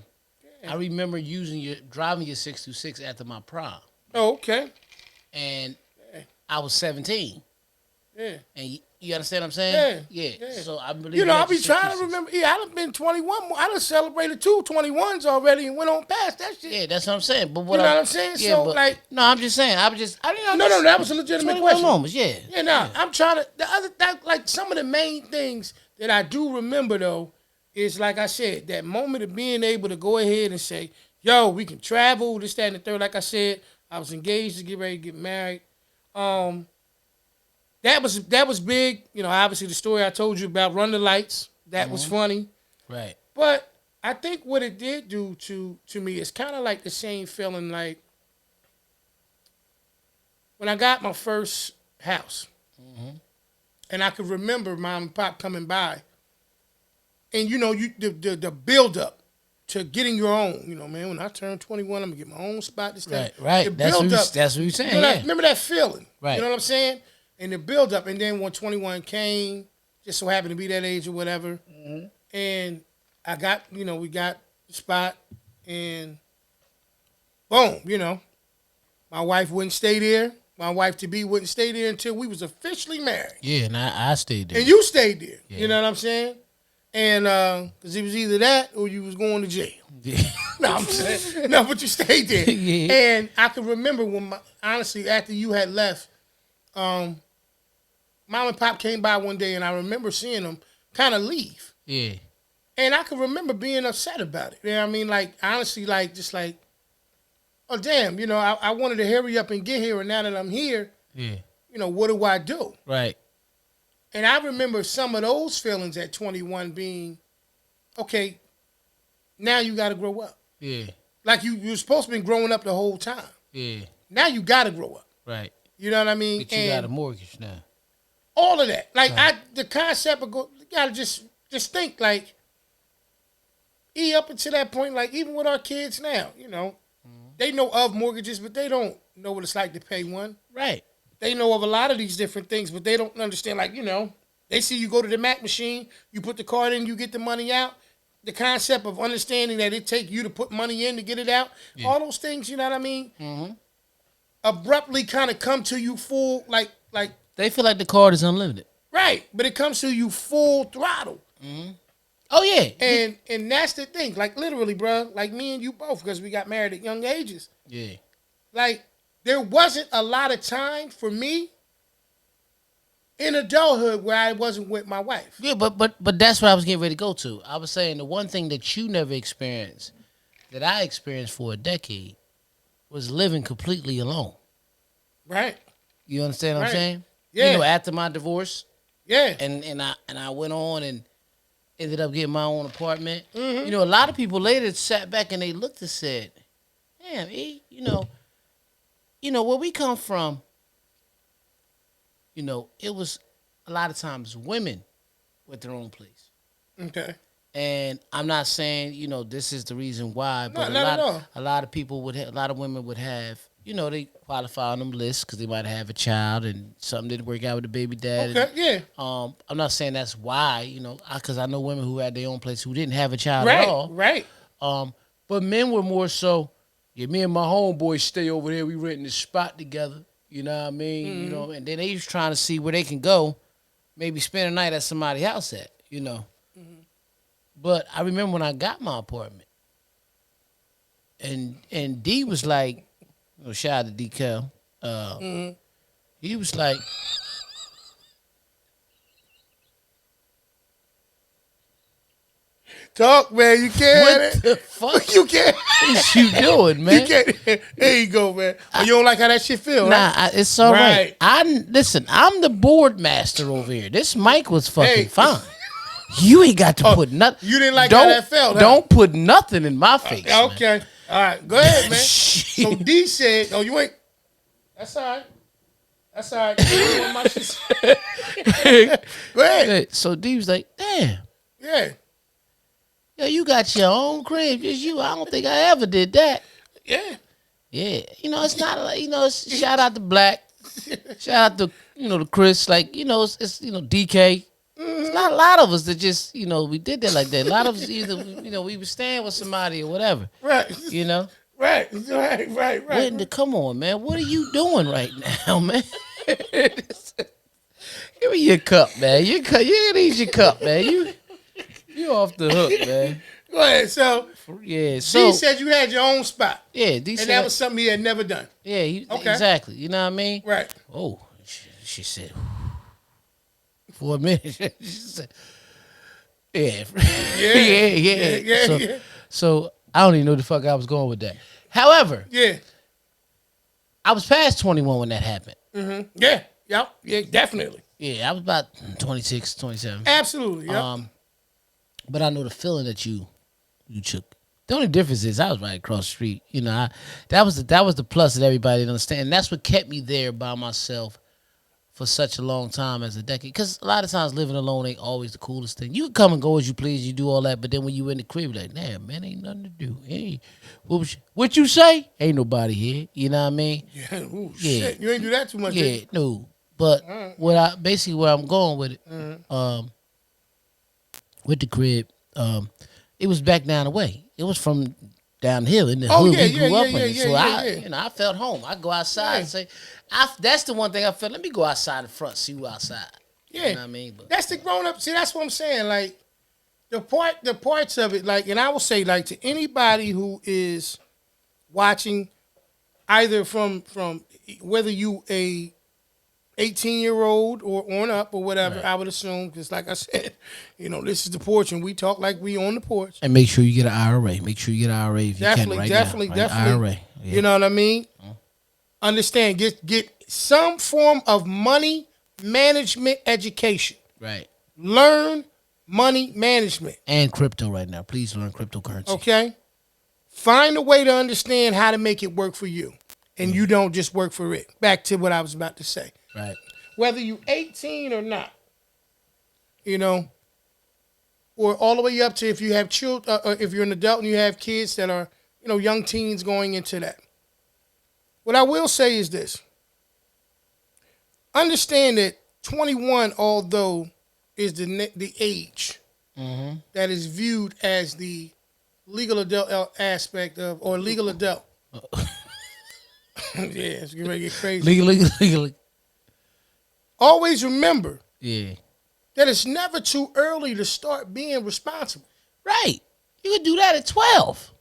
I remember driving your 626 after my prom. Oh, okay. And I was 17. Yeah. And you understand what I'm saying? Yeah. So I believe. You know, I'll be trying to remember. Yeah, I'd have been 21. I done celebrated 2 21s already and went on past that shit. Yeah, that's what I'm saying. But you know what I'm saying? Yeah, so like, no, I'm just saying. I didn't know. No, that was a legitimate question. Moments, yeah. Yeah, no, I'm trying to. Like some of the main things that I do remember though is like I said, that moment of being able to go ahead and say, "Yo, we can travel." This, that, and the third. Like I said, I was engaged to get ready to get married. That was big. You know, obviously the story I told you about Run the Lights, that was funny. Right. But I think what it did do to me is kind of like the same feeling like when I got my first house. And I could remember Mom and Pop coming by. And you know, the build up to getting your own, you know, man, when I turn 21, I'm gonna get my own spot. This, that. Right. That's what you're saying. You know, remember that feeling. Right. You know what I'm saying? And the build up, and then when 21 came, just so happened to be that age or whatever, and I got, you know, we got the spot, and boom, you know, my wife wouldn't stay there. My wife to be wouldn't stay there until we was officially married. Yeah, and I stayed there. And you stayed there. Yeah. You know what I'm saying? And because it was either that or you was going to jail. Yeah. No, I'm saying no, but you stayed there. Yeah. And I can remember when, honestly, after you had left. Mom and Pop came by one day, and I remember seeing them kind of leave. Yeah. And I can remember being upset about it. You know what I mean? Like, honestly, like, just like, oh, damn, you know, I wanted to hurry up and get here, and now that I'm here, you know, what do I do? Right. And I remember some of those feelings at 21 being, okay, now you got to grow up. Yeah. Like, you were supposed to be growing up the whole time. Yeah. Now you got to grow up. Right. You know what I mean? But you got a mortgage now. All of that. Like, the concept of gotta just think like, up until that point, like even with our kids now, they know of mortgages, but they don't know what it's like to pay one. Right. They know of a lot of these different things, but they don't understand. Like, they see you go to the Mac machine, you put the card in, you get the money out. The concept of understanding that it take you to put money in to get it out, all those things, you know what I mean? Mm-hmm. Abruptly kind of come to you full, like they feel like the card is unlimited. Right, but it comes to you full throttle. Mm-hmm. Oh, yeah. And that's the thing. Like, literally, bro, like me and you both, because we got married at young ages. Yeah. Like, there wasn't a lot of time for me in adulthood where I wasn't with my wife. Yeah, but that's what I was getting ready to go to. I was saying the one thing that you never experienced, that I experienced for a decade, was living completely alone. Right. You understand what I'm saying? Yeah. After my divorce. Yeah. And I went on and ended up getting my own apartment. Mm-hmm. A lot of people later sat back and they looked and said, "Damn, E, where we come from, it was a lot of times women with their own place." Okay. And I'm not saying, this is the reason why, but a lot of people a lot of women would have, they qualify on them lists because they might have a child and something didn't work out with the baby dad. Okay, yeah. I'm not saying that's why, because I know women who had their own place who didn't have a child at all. Right. But men were more so, me and my homeboys stay over there. We renting this spot together. You know what I mean? Mm-hmm. And then they was trying to see where they can go, maybe spend a night at somebody's house at, Mm-hmm. But I remember when I got my apartment, and D was like, shout out to D Cal. He was like, talk, man. You can't. What the fuck? You can't. What you doing, man? You can't. There you go, man. You don't like how that shit feel, right? Nah, it's all right. Listen, I'm the board master over here. This mic was fucking fine. You ain't got to put nothing. You didn't like how that felt, huh? Don't put nothing in my face. Okay. Man. All right. Go ahead, man. So D said, "Oh, you ain't." That's all right. That's all right. Go ahead. So D was like, "Damn. Yeah. Yo, you got your own crib, just you. I don't think I ever did that." Yeah. Yeah. It's not like, it's, shout out to Black. Shout out to, to Chris. Like, it's DK. It's not a lot of us that just, we did that like that. A lot of us either, we were staying with somebody or whatever. Right. Right. Come on, man. What are you doing right now, man? Give me your cup, man. You need your cup, man. You off the hook, man. Go ahead. So D said you had your own spot. Yeah, D said that was something he had never done. Yeah, exactly. You know what I mean? Right. Oh, she said, for a minute. She said, yeah. So I don't even know the fuck I was going with that. However, I was past 21 when that happened. Mm-hmm. Yeah, definitely. Yeah, I was about 26, 27. Absolutely, yeah. But I know the feeling that you took. The only difference is I was right across the street. That was the plus that everybody didn't understand. And that's what kept me there by myself for such a long time as a decade. Because a lot of times living alone ain't always the coolest thing. You can come and go as you please, you do all that, but then when you in the crib, you're like, damn, man, ain't nothing to do. Hey, what you say? Ain't nobody here. You know what I mean? Yeah, shit. You ain't do that too much. Yeah, no. But where I'm going with it, with the crib, it was back down the way. It was from downhill in the hood we grew up in. So I felt home. I go outside and say, that's the one thing I felt. Let me go outside the front, see who outside. Yeah, you know what I mean. But that's the grown up. See, that's what I'm saying. Like the parts of it. Like, and I will say, like, to anybody who is watching, either from whether you a 18-year-old or on up or whatever, right. I would assume, because like I said, this is the porch and we talk like we on the porch. And make sure you get an IRA. Make sure you get an IRA if you can right definitely, now. Definitely. IRA. Yeah. You know what I mean? Understand, get some form of money management education. Right. Learn money management. And crypto right now. Please learn cryptocurrency. Okay? Find a way to understand how to make it work for you. And you don't just work for it. Back to what I was about to say. Right. Whether you 18 or not, or all the way up to if you have children, if you're an adult and you have kids that are, young teens going into that. What I will say is this. Understand that 21, although is the age that is viewed as the legal adult aspect of, or legal adult. Yeah, it's going to get crazy. Legally. Always remember Yeah. that it's never too early to start being responsible. Right. You could do that at 12.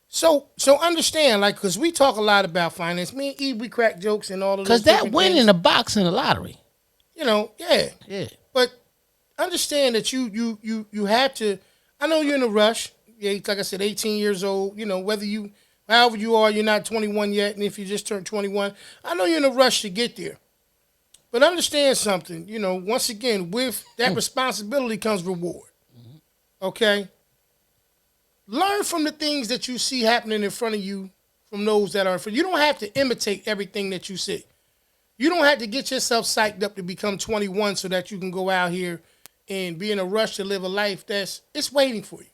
So understand, like, because we talk a lot about finance. Me and Eve, we crack jokes and all of those. Because that different win things. in the box in the lottery. Yeah. Yeah. But understand that you have to. I know you're in a rush. Yeah, like I said, 18 years old. However you are, you're not 21 yet, and if you just turned 21, I know you're in a rush to get there. But understand something. Once again, with that responsibility comes reward. Okay. Learn from the things that you see happening in front of you from those that are. You don't have to imitate everything that you see. You don't have to get yourself psyched up to become 21 so that you can go out here and be in a rush to live a life it's waiting for you.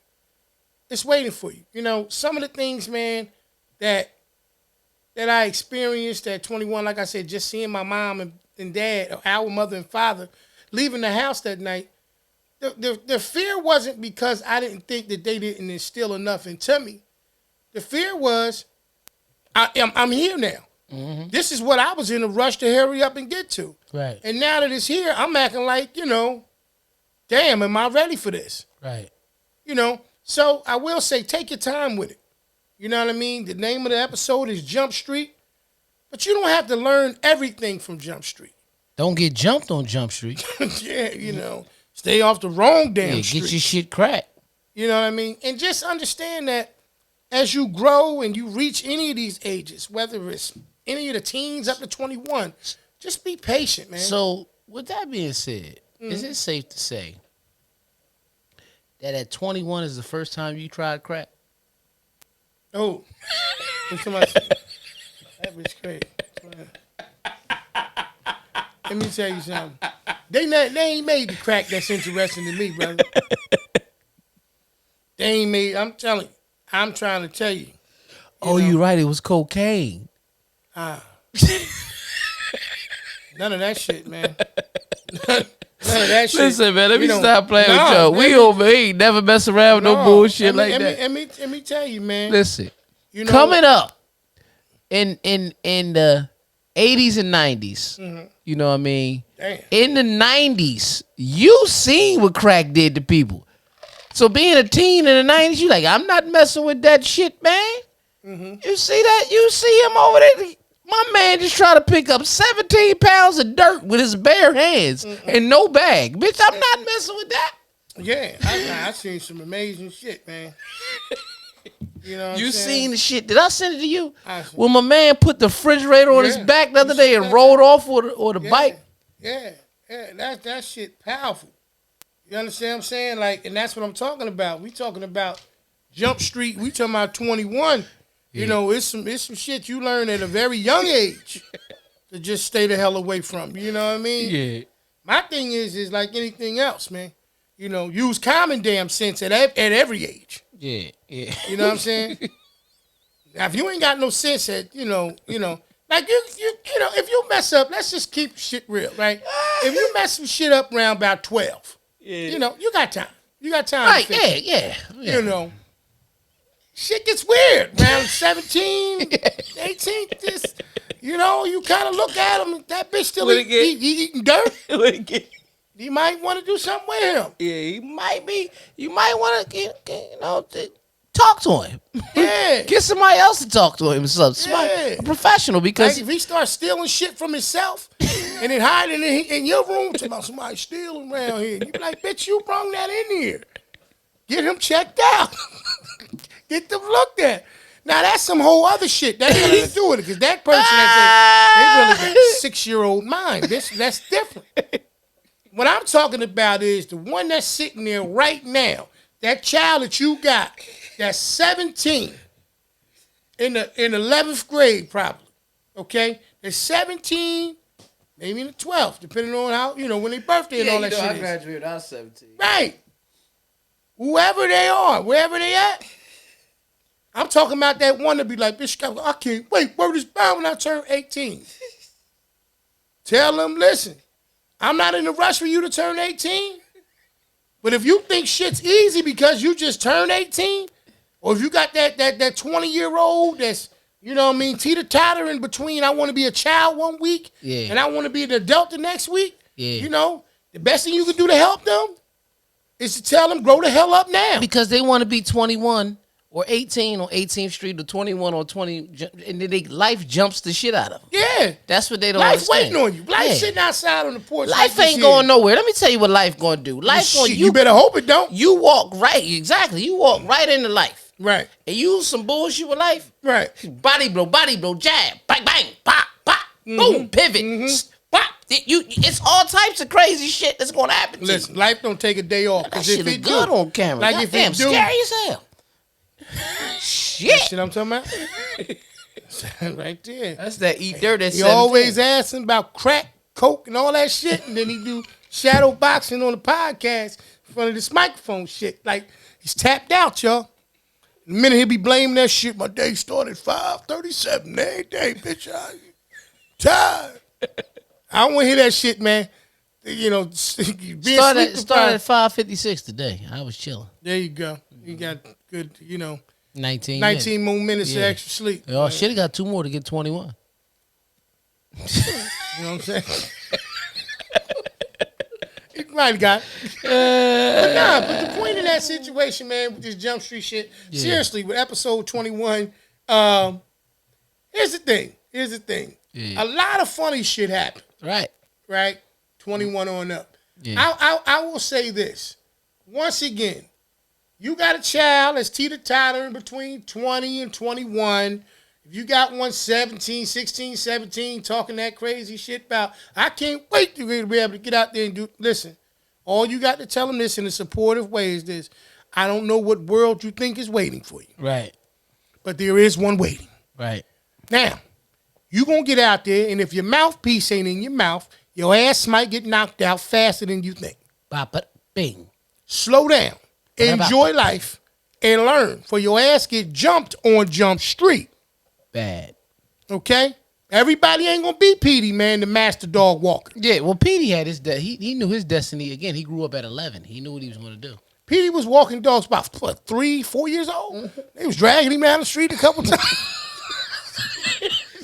It's waiting for you. Some of the things, man, that I experienced at 21, like I said, just seeing my mom and dad, or our mother and father, leaving the house that night, the fear wasn't because I didn't think that they didn't instill enough into me. The fear was, I'm here now. Mm-hmm. This is what I was in a rush to hurry up and get to. Right. And now that it's here, I'm acting like, damn, am I ready for this? Right. So I will say, take your time with it. You know what I mean? The name of the episode is Jump Street, but you don't have to learn everything from Jump Street. Don't get jumped on Jump Street. Yeah, stay off the wrong damn street. Get your shit cracked. You know what I mean? And just understand that as you grow and you reach any of these ages, whether it's any of the teens up to 21, just be patient, man. So, with that being said, is it safe to say that at 21 is the first time you tried crack? Oh, what's somebody say? That was crazy. Let me tell you something. They ain't made the crack that's interesting to me, brother. They ain't made. I'm telling you. I'm trying to tell you. You're right. It was cocaine. None of that shit, man. None of that shit. Listen, man, let me stop playing with y'all. We over here never mess around with no bullshit like that. Let me tell you, man. Listen, coming up in the 80s and 90s, you know what I mean? Damn. In the 90s, you seen what crack did to people. So being a teen in the 90s, you like, I'm not messing with that shit, man. Mm-hmm. You see that? You see him over there? My man just trying to pick up 17 pounds of dirt with his bare hands and no bag. Bitch, I'm not messing with that. Yeah, I seen some amazing shit, man. You know what I'm saying? Seen the shit. Did I send it to you? When my man put the refrigerator on his back the other day and rolled off or the bike? Yeah, that shit powerful. You understand what I'm saying? Like, and that's what I'm talking about. We talking about Jump Street. We talking about 21. Yeah. It's some shit you learn at a very young age to just stay the hell away from. You know what I mean? Yeah. My thing is like anything else, man. Use common damn sense at every age. Yeah. You know what I'm saying? Now, if you ain't got no sense at, like if you mess up, let's just keep shit real, right? If you mess some shit up around about 12, you got time. You got time. Right? To fix Yeah. Shit gets weird. Around 17, 18, you kind of look at him. That bitch still eating dirt. You might want to do something with him. Yeah, he might be. You might want to, talk to him. Yeah. Get somebody else to talk to him or something. A professional, because like if he starts stealing shit from himself and then hiding in your room, talking about somebody stealing around here, you be like, bitch, you brought that in here. Get him checked out. Get them looked at. Now that's some whole other shit. That ain't nothing to do with it, because that person they really got a 6-year-old mind. That's different. What I'm talking about is the one that's sitting there right now. That child that you got, that's 17, in the 11th grade probably. Okay, they're 17, maybe in the 12th, depending on how when their birthday and all that shit. I graduated. I was 17. Right. whoever they are, wherever they at. I'm talking about that one to be like, bitch, I can't wait. Word is bound when I turn 18. Tell them, listen, I'm not in a rush for you to turn 18. But if you think shit's easy because you just turned 18, or if you got that 20-year-old that's, you know what I mean, teeter-totter in between, I want to be a child one week, and I want to be an adult the next week, you know, the best thing you can do to help them is to tell them, grow the hell up now. Because they want to be 21 or 18 on 18th Street or 21 or 20, and then life jumps the shit out of them. Yeah. That's what they don't Life understand. waiting on you. Life sitting outside on the porch. Life ain't going nowhere. Let me tell you what life going to do. Life going, you better hope it don't. You walk right, exactly. You walk right into life. Right. And use some bullshit with life. Right. Body blow, jab, bang, bang, pop, pop, boom, pivot, pop. It's all types of crazy shit that's going to happen to you. Listen, life don't take a day off. That shit look good on camera. Like God if damn, it do, scary as hell. Shit. That shit I'm talking about? Right there. That's that eat dirt. That's he always asking about crack, coke, and all that shit, and then he do shadow boxing on the podcast in front of this microphone shit. Like, he's tapped out, y'all. The minute he be blaming that shit, my day started 5:37 every day, bitch. I tired. I don't want to hear that shit, man. You know, started at 5:56 today. I was chilling. There you go. You got good, you know, 19 more minutes of extra sleep. Oh, shit, he got 2 more to get 21. You know what I'm saying? He might have got it. But the point in that situation, man, with this Jump Street shit, seriously, with episode 21, here's the thing. Yeah. A lot of funny shit happened. Right? 21 on up. Yeah. I will say this. Once again, you got a child that's teeter-tottering between 20 and 21. If you got one 17, 16, 17 talking that crazy shit about, I can't wait to be able to get out there and do, listen, all you got to tell them this in a supportive way is this. I don't know what world you think is waiting for you. Right. But there is one waiting. Right. Now, you going to get out there, and if your mouthpiece ain't in your mouth, your ass might get knocked out faster than you think. Bing. Slow down. Enjoy life and learn. For your ass get jumped on Jump Street. Bad. Okay? Everybody ain't gonna be Petey, man, the master dog walker. Yeah, well, Petey had he knew his destiny. Again, he grew up at 11. He knew what he was going to do. Petey was walking dogs about 3, 4 years old. They was dragging him down the street a couple times.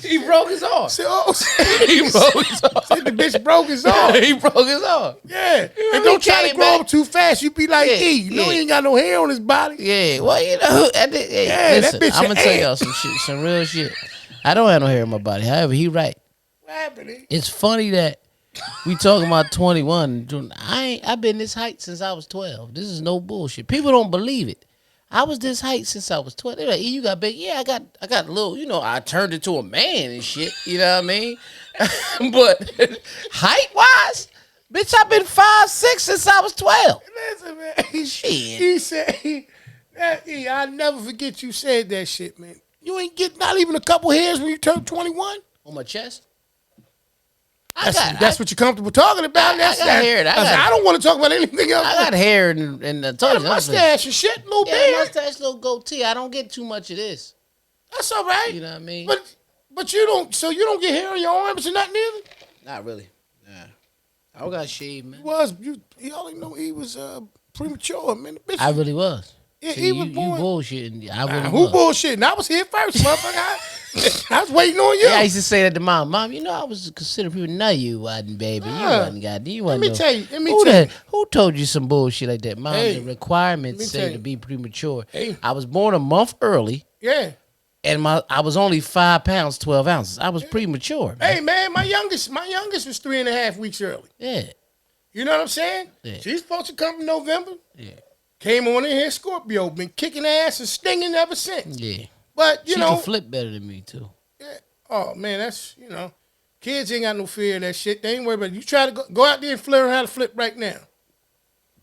He broke his arm. He broke his arm. The bitch broke his arm. He broke his arm. Yeah. And don't try to grow up too fast. You be like, he ain't got no hair on his body. Yeah. Well, you know, listen, that bitch I'm going to tell y'all some shit, some real shit. I don't have no hair on my body. However, he right. What happened? It's funny that we talking about 21. I've been this height since I was 12. This is no bullshit. People don't believe it. I was this height since I was 12. They're like, you got big. Yeah, I got a little, you know, I turned into a man and shit. You know what I mean? But height-wise, bitch, I've been 5'6" since I was 12. Listen, man. He said, I'll never forget you said that shit, man. You ain't get not even a couple hairs when you turn 21? On my chest? That's what you're comfortable talking about. I got hair. I don't want to talk about anything else. I got hair and a mustache and shit, little beard. Mustache, little goatee. I don't get too much of this. That's all right. You know what I mean? But you don't. So you don't get hair on your arms and nothing either. Not really. Nah. I got shaved, man. You all know he was premature, man. Bitch, I really was. Yeah, he was born. You bullshitting. I really who bullshitting? I was here first, motherfucker. I was waiting on you. Yeah, I used to say that to mom. Mom, you know I was considered people. No, you wasn't, baby. You wasn't, goddamn. You wasn't. Let me tell you. Who told you some bullshit like that? Mom, the requirements say to be premature. Hey. I was born a month early. Yeah. And I was only 5 pounds, 12 ounces. I was premature. Man. Hey, man, my youngest was 3.5 weeks early. Yeah. You know what I'm saying? Yeah. She's supposed to come in November. Yeah. Came on in here, Scorpio. Been kicking ass and stinging ever since. Yeah. But, she can flip better than me, too. Yeah. Oh, man, that's, kids ain't got no fear of that shit. They ain't worried about it. You try to go out there and learn how to flip right now.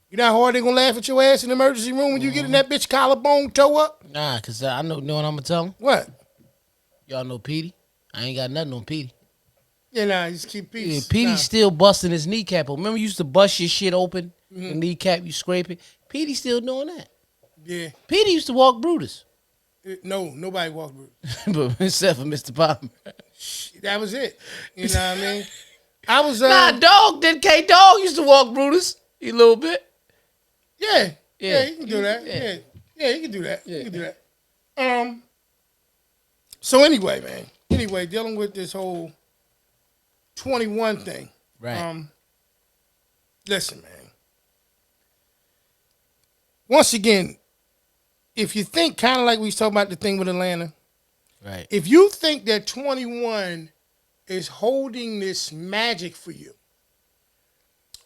You know how hard they gonna laugh at your ass in the emergency room when you get in that bitch collarbone toe up? Nah, because I know what I'm going to tell them? What? Y'all know Petey? I ain't got nothing on Petey. Yeah, nah, just keep Petey. Yeah, Petey's still busting his kneecap open. Remember you used to bust your shit open? The kneecap, you scrape it? Petey still doing that. Yeah. Petey used to walk Brutus. No, nobody walked Brutus. But except for Mr. Palmer. That was it. You know what I mean? I was Nah, Dog did. K-Dog used to walk Brutus a little bit. Yeah. Yeah. Yeah, you can do that. Yeah. Yeah, you can do that. Yeah. You can do that. So anyway, man. Anyway, dealing with this whole 21 thing. Right. Listen, man. Once again, if you think kind of like we was talking about the thing with Atlanta, Right. if you think that 21 is holding this magic for you,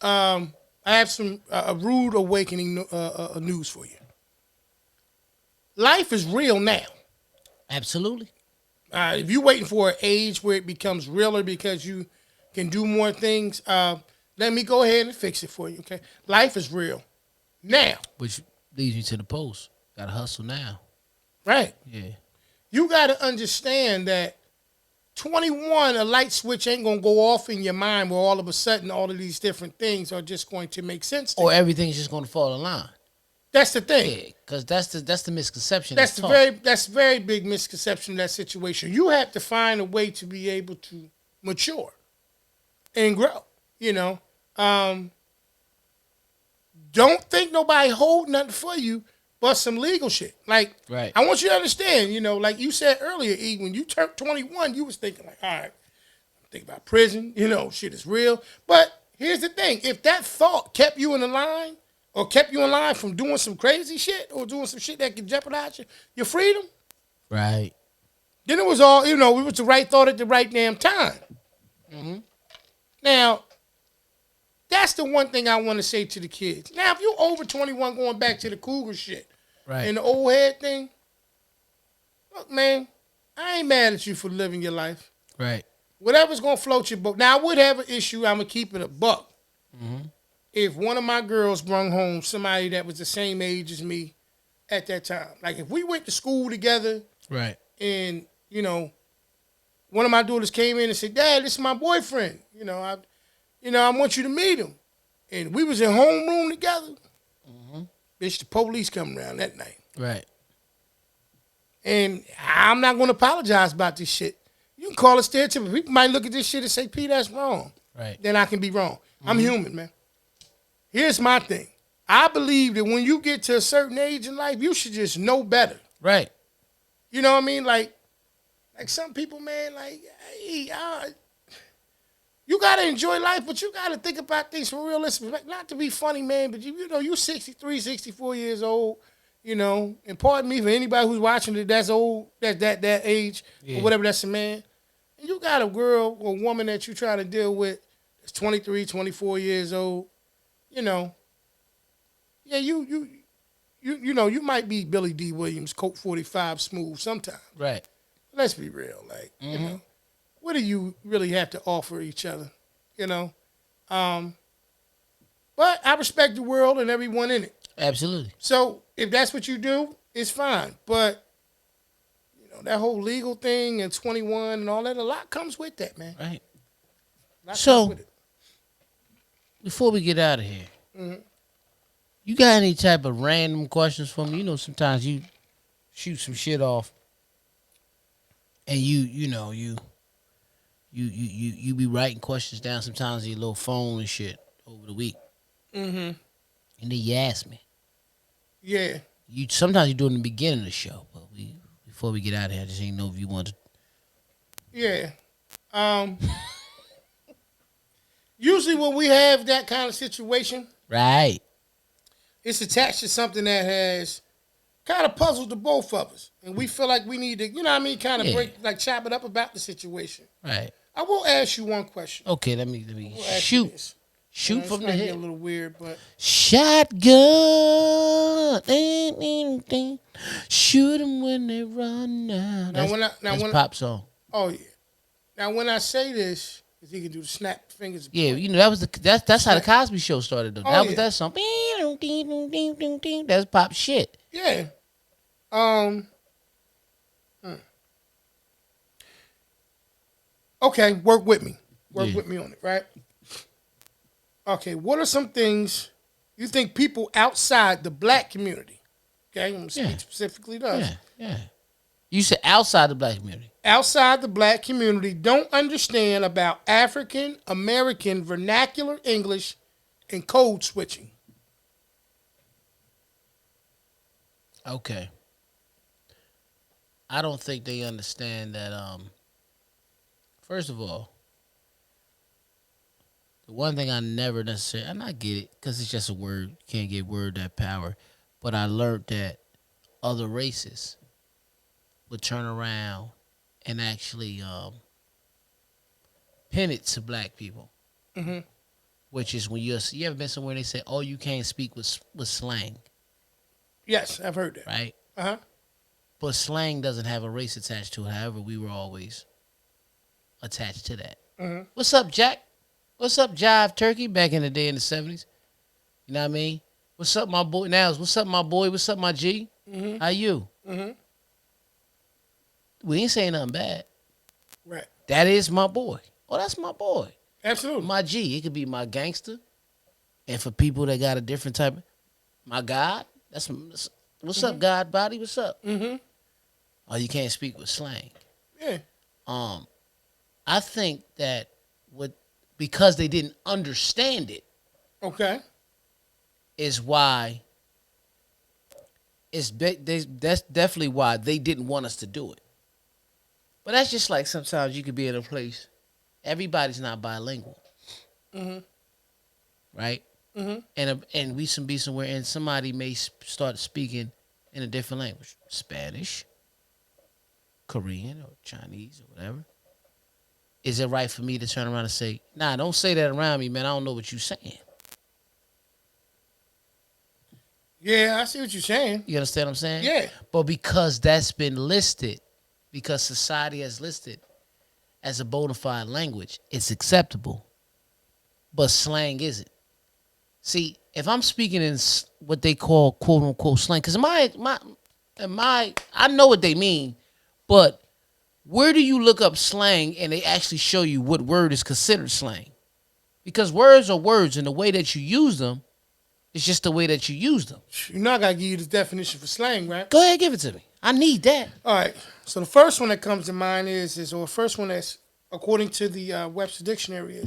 I have some a rude awakening news for you. Life is real now. Absolutely. If you're waiting for an age where it becomes realer because you can do more things, let me go ahead and fix it for you, okay? Life is real now. Which leads me to the post. Gotta hustle now. Right. Yeah. You got to understand that 21, a light switch ain't going to go off in your mind where all of a sudden all of these different things are just going to make sense to Or you. everything's just gonna fall in line. That's the thing. Yeah, because that's the misconception. That's taught. that's a very big misconception of that situation. You have to find a way to be able to mature and grow. You know, don't think nobody hold nothing for you but some legal shit. Like, Right. I want you to understand. You know, like you said earlier, E, when you turned 21, you was thinking like, all right, think about prison. You know, shit is real. But here's the thing: if that thought kept you in the line, or kept you in line from doing some crazy shit or doing some shit that could jeopardize your freedom, Right. then it was all, you know, it was the right thought at the right damn time. Mm-hmm. Now, that's the one thing I want to say to the kids. Now, if you're over 21 going back to the cougar shit Right. and the old head thing, look, man, I ain't mad at you for living your life. Right. Whatever's going to float your boat. Now, I would have an issue. I'm going to keep it a buck. Mm-hmm. If one of my girls brung home somebody that was the same age as me at that time. Like, if we went to school together Right. and, you know, one of my daughters came in and said, Dad, this is my boyfriend. I want you to meet him. And we was in homeroom together. Mm-hmm. Bitch, the police come around that night. Right. And I'm not going to apologize about this shit. You can call it stereotypical. People might look at this shit and say, P, that's wrong. Right. Then I can be wrong. Mm-hmm. I'm human, man. Here's my thing. I believe that when you get to a certain age in life, you should just know better. Right. You know what I mean? Like some people, man, like, hey, you got to enjoy life, but you got to think about things from realistic perspective. Not to be funny, man, but you know, you 63, 64 years old, you know, and pardon me for anybody who's watching it that's old, that age, or whatever, that's a man. And you got a girl or woman that you trying to deal with that's 23, 24 years old, you know. Yeah, you know, you might be Billy D. Williams, Colt 45 smooth sometime. Right. Let's be real. Like, you know, what do you really have to offer each other? You know? But I respect the world and everyone in it. Absolutely. So if that's what you do, it's fine. But, you know, that whole legal thing and 21 and all that, a lot comes with that, man. Right. A lot So, comes with it. Before we get out of here, you got any type of random questions for me? You know, sometimes you shoot some shit off, and you be writing questions down sometimes on your little phone and shit over the week. Mm-hmm. And then you ask me. Yeah. Sometimes you do it in the beginning of the show, but before we get out of here, I just ain't know if you want to. Yeah. Usually when we have that kind of situation, Right. it's attached to something that has kind of puzzled the both of us. And we feel like we need to, you know what I mean, kind of chop it up about the situation. Right. I will ask you one question. Okay, let me Shoot. Shoot from the Get hip. a little weird, but Shotgun. Shoot them when they run out. That's pop song. Oh yeah. Now when I say this, because he can do the snap fingers. Yeah, you know that's how the Cosby Show started though. That was that song. That's pop shit. Yeah. Okay, work with me. Work with me on it, right? Okay, what are some things You think people outside the black community, okay, I'm going to speak Yeah. specifically to us, Yeah. You said outside the black community. outside the black community don't understand about African American vernacular English and code switching. Okay. I don't think they understand that. First of all, the one thing I never necessarily, and I get it because it's just a word. You can't give word that power. But I learned that other races would turn around and actually pin it to black people. Mm-hmm. Which is when you ever been somewhere and they say, "Oh, you can't speak with slang," Yes, I've heard that. right? Uh-huh. But slang doesn't have a race attached to it. However, we were always attached to that. Mm-hmm. What's up, Jack? What's up, Jive Turkey? Back in the day in the 70s. You know what I mean? What's up, my boy? Now, what's up, my boy? What's up, my G? Mm-hmm. How you? Mm-hmm. We ain't saying nothing bad. Right. That is my boy. Oh, that's my boy. Absolutely. My G. It could be my gangster. And for people that got a different type of, my God. What's up, God body? What's up? Mm-hmm. Oh, you can't speak with slang. Yeah. I think that because they didn't understand it Okay. is why that's definitely why they didn't want us to do it. But that's just like sometimes you could be in a place, everybody's not bilingual, right? Mm-hmm. And we can be somewhere and somebody may start speaking in a different language, Spanish, Korean, or Chinese, or whatever. Is it right for me to turn around and say, "Nah, don't say that around me, man. I don't know what you're saying." Yeah, I see what you're saying. You understand what I'm saying? Yeah. But because that's been listed, because society has listed as a bona fide language, it's acceptable. But slang isn't. See, if I'm speaking in what they call quote unquote slang, because I know what they mean, but where do you look up slang and they actually show you what word is considered slang? Because words are words, and the way that you use them is just the way that you use them. You know I got to give you the definition for slang, right? Go ahead, give it to me. I need that. All right. So the first one that comes to mind or first one that's, according to the Webster Dictionary,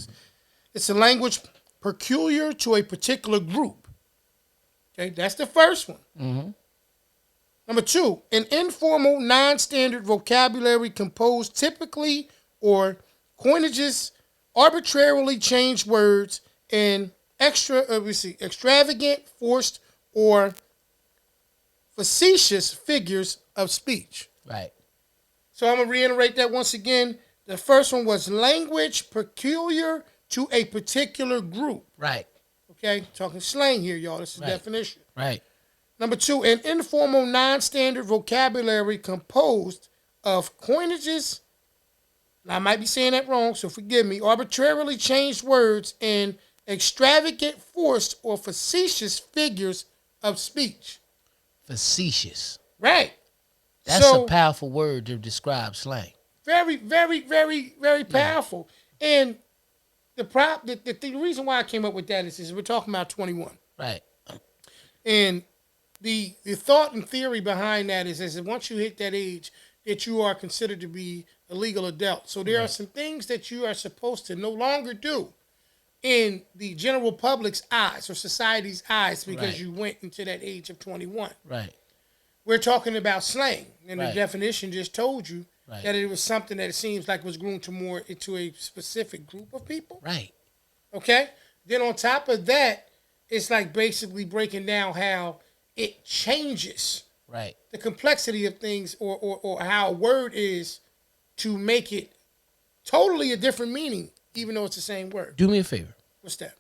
it's a language peculiar to a particular group. Okay, that's the first one. Mm-hmm. Number two, an informal, non-standard vocabulary composed typically or coinages, arbitrarily changed words, and extravagant, forced, or facetious figures of speech. Right. So I'm going to reiterate that once again. The first one was language peculiar to a particular group. Right. Okay, talking slang here, y'all. This is the Right. definition. Right. Number two, an informal, non-standard vocabulary composed of coinages, and I might be saying that wrong, so forgive me, arbitrarily changed words and extravagant, forced, or facetious figures of speech. Facetious. Right. That's a powerful word to describe slang. Very, very, very, very powerful. Yeah. And the reason why I came up with that is we're talking about 21. Right. And the thought and theory behind that is that once you hit that age, that you are considered to be a legal adult. So there are some things that you are supposed to no longer do in the general public's eyes or society's eyes because you went into that age of 21. Right. We're talking about slang, and the Right. definition just told you Right. that it was something that it seems like was groomed to more into a specific group of people. Right. Okay? Then on top of that, it's like basically breaking down how it changes Right. the complexity of things or how a word is to make it totally a different meaning, even though it's the same word. Do me a favor. What's that?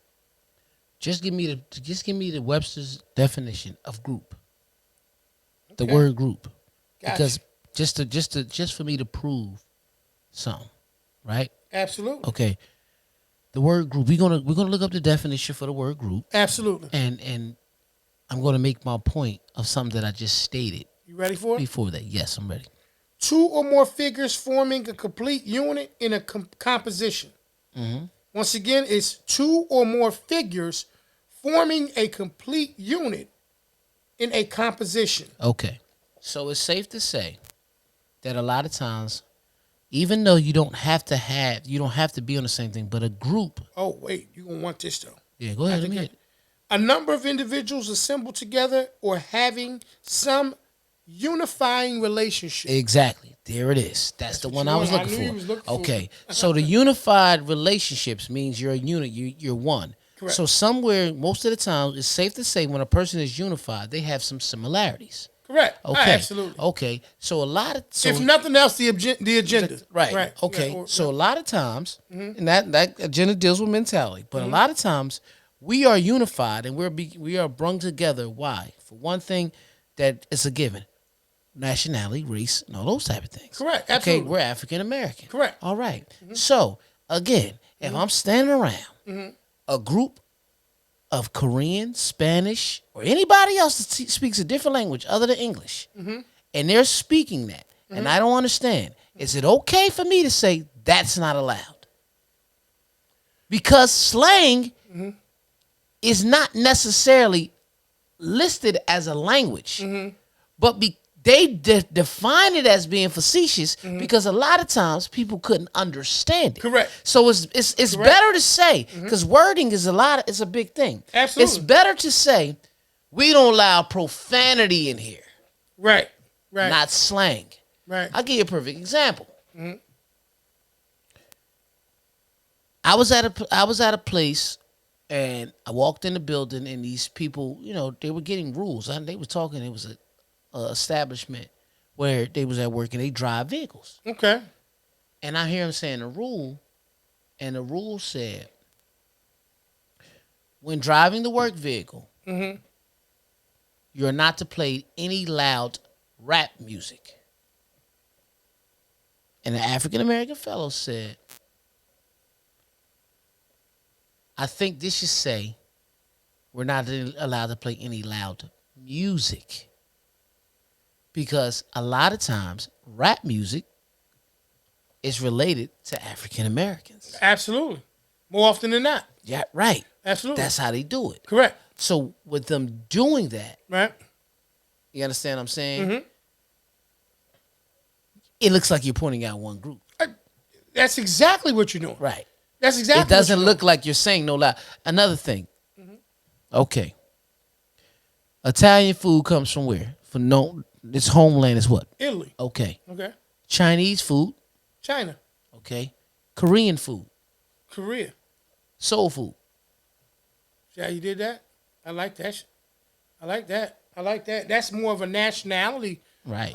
Just give me the Webster's definition of group. The Okay. word group. Gotcha. Because just for me to prove something, right? Absolutely. Okay. The word group. We're gonna look up the definition for the word group. Absolutely. And I'm gonna make my point of something that I just stated. You ready for it? Before that, yes, I'm ready. Two or more figures forming a complete unit in a composition. Mm-hmm. Once again, it's two or more figures forming a complete unit in a composition. Okay. So it's safe to say that a lot of times, even though you don't have to be on the same thing, but a group. Oh, wait, you're going to want this, though. Yeah, go ahead. Let me hear it. A number of individuals assembled together or having some unifying relationship. Exactly. There it is. That's the one I was looking for. Okay. For. So the unified relationships means you're a unit. You're one. Correct. So somewhere, most of the time, it's safe to say when a person is unified, they have some similarities. Correct. Okay. Absolutely. Okay. So a lot of if nothing else, the agenda. Right. Okay. Yeah, so a lot of times, and that agenda deals with mentality, but a lot of times we are unified and we are brung together. Why? For one thing, that it's a given. Nationality, race, and all those type of things. Correct. Absolutely. Okay, we're African American. Correct. All right. So again, if I'm standing around a group of Korean, Spanish, or anybody else that speaks a different language other than English, and they're speaking that, and I don't understand, is it okay for me to say that's not allowed? Because slang is not necessarily listed as a language, but they define it as being facetious because a lot of times people couldn't understand it. Correct. So it's better to say, because wording is it's a big thing. Absolutely. It's better to say we don't allow profanity in here. Right. Right. Not slang. Right. I'll give you a perfect example. I was at a place and I walked in the building and these people, they were getting rules. They were talking. It was a establishment where they was at work and they drive vehicles. Okay. And I hear them saying the rule, and the rule said, when driving the work vehicle, you're not to play any loud rap music. And the African American fellow said, I think this should say we're not allowed to play any loud music. Because a lot of times, rap music is related to African Americans. Absolutely. More often than not. Yeah, right. Absolutely. That's how they do it. Correct. So with them doing that, right? You understand what I'm saying? It looks like you're pointing out one group. That's exactly what you're doing. Right. That's exactly. It doesn't look like you're saying no lie. Another thing. Okay. Italian food comes from where? Its homeland is what? Italy. Okay. Okay. Chinese food. China. Okay. Korean food. Korea. Soul food. See how you did that? I like that. I like that. I like that. That's more of a nationality. Right.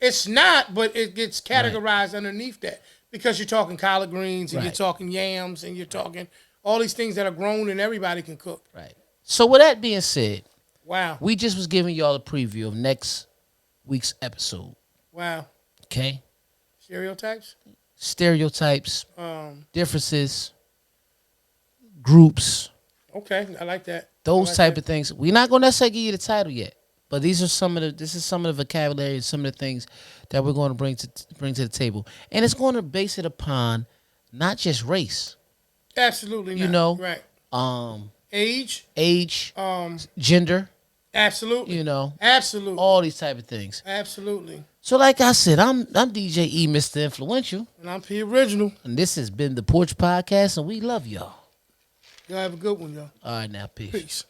It's not, but it gets categorized underneath that because you're talking collard greens and you're talking yams and you're talking all these things that are grown and everybody can cook. Right. So with that being said, wow, we just was giving y'all a preview of next week's episode. Wow. Okay. Stereotypes, differences, groups. Okay, I like that. Those type of things. We're not going to necessarily give you the title yet, but this is some of the vocabulary and some of the things that we're going to bring to the table, and it's going to base it upon not just race. Absolutely not. You know, right? Age, gender. Absolutely. You know, absolutely. All these type of things. Absolutely. So, like I said, I'm DJ E, Mr. Influential, and I'm P Original, and this has been the Porch Podcast, and we love y'all. Y'all have a good one, y'all. All right, now, peace.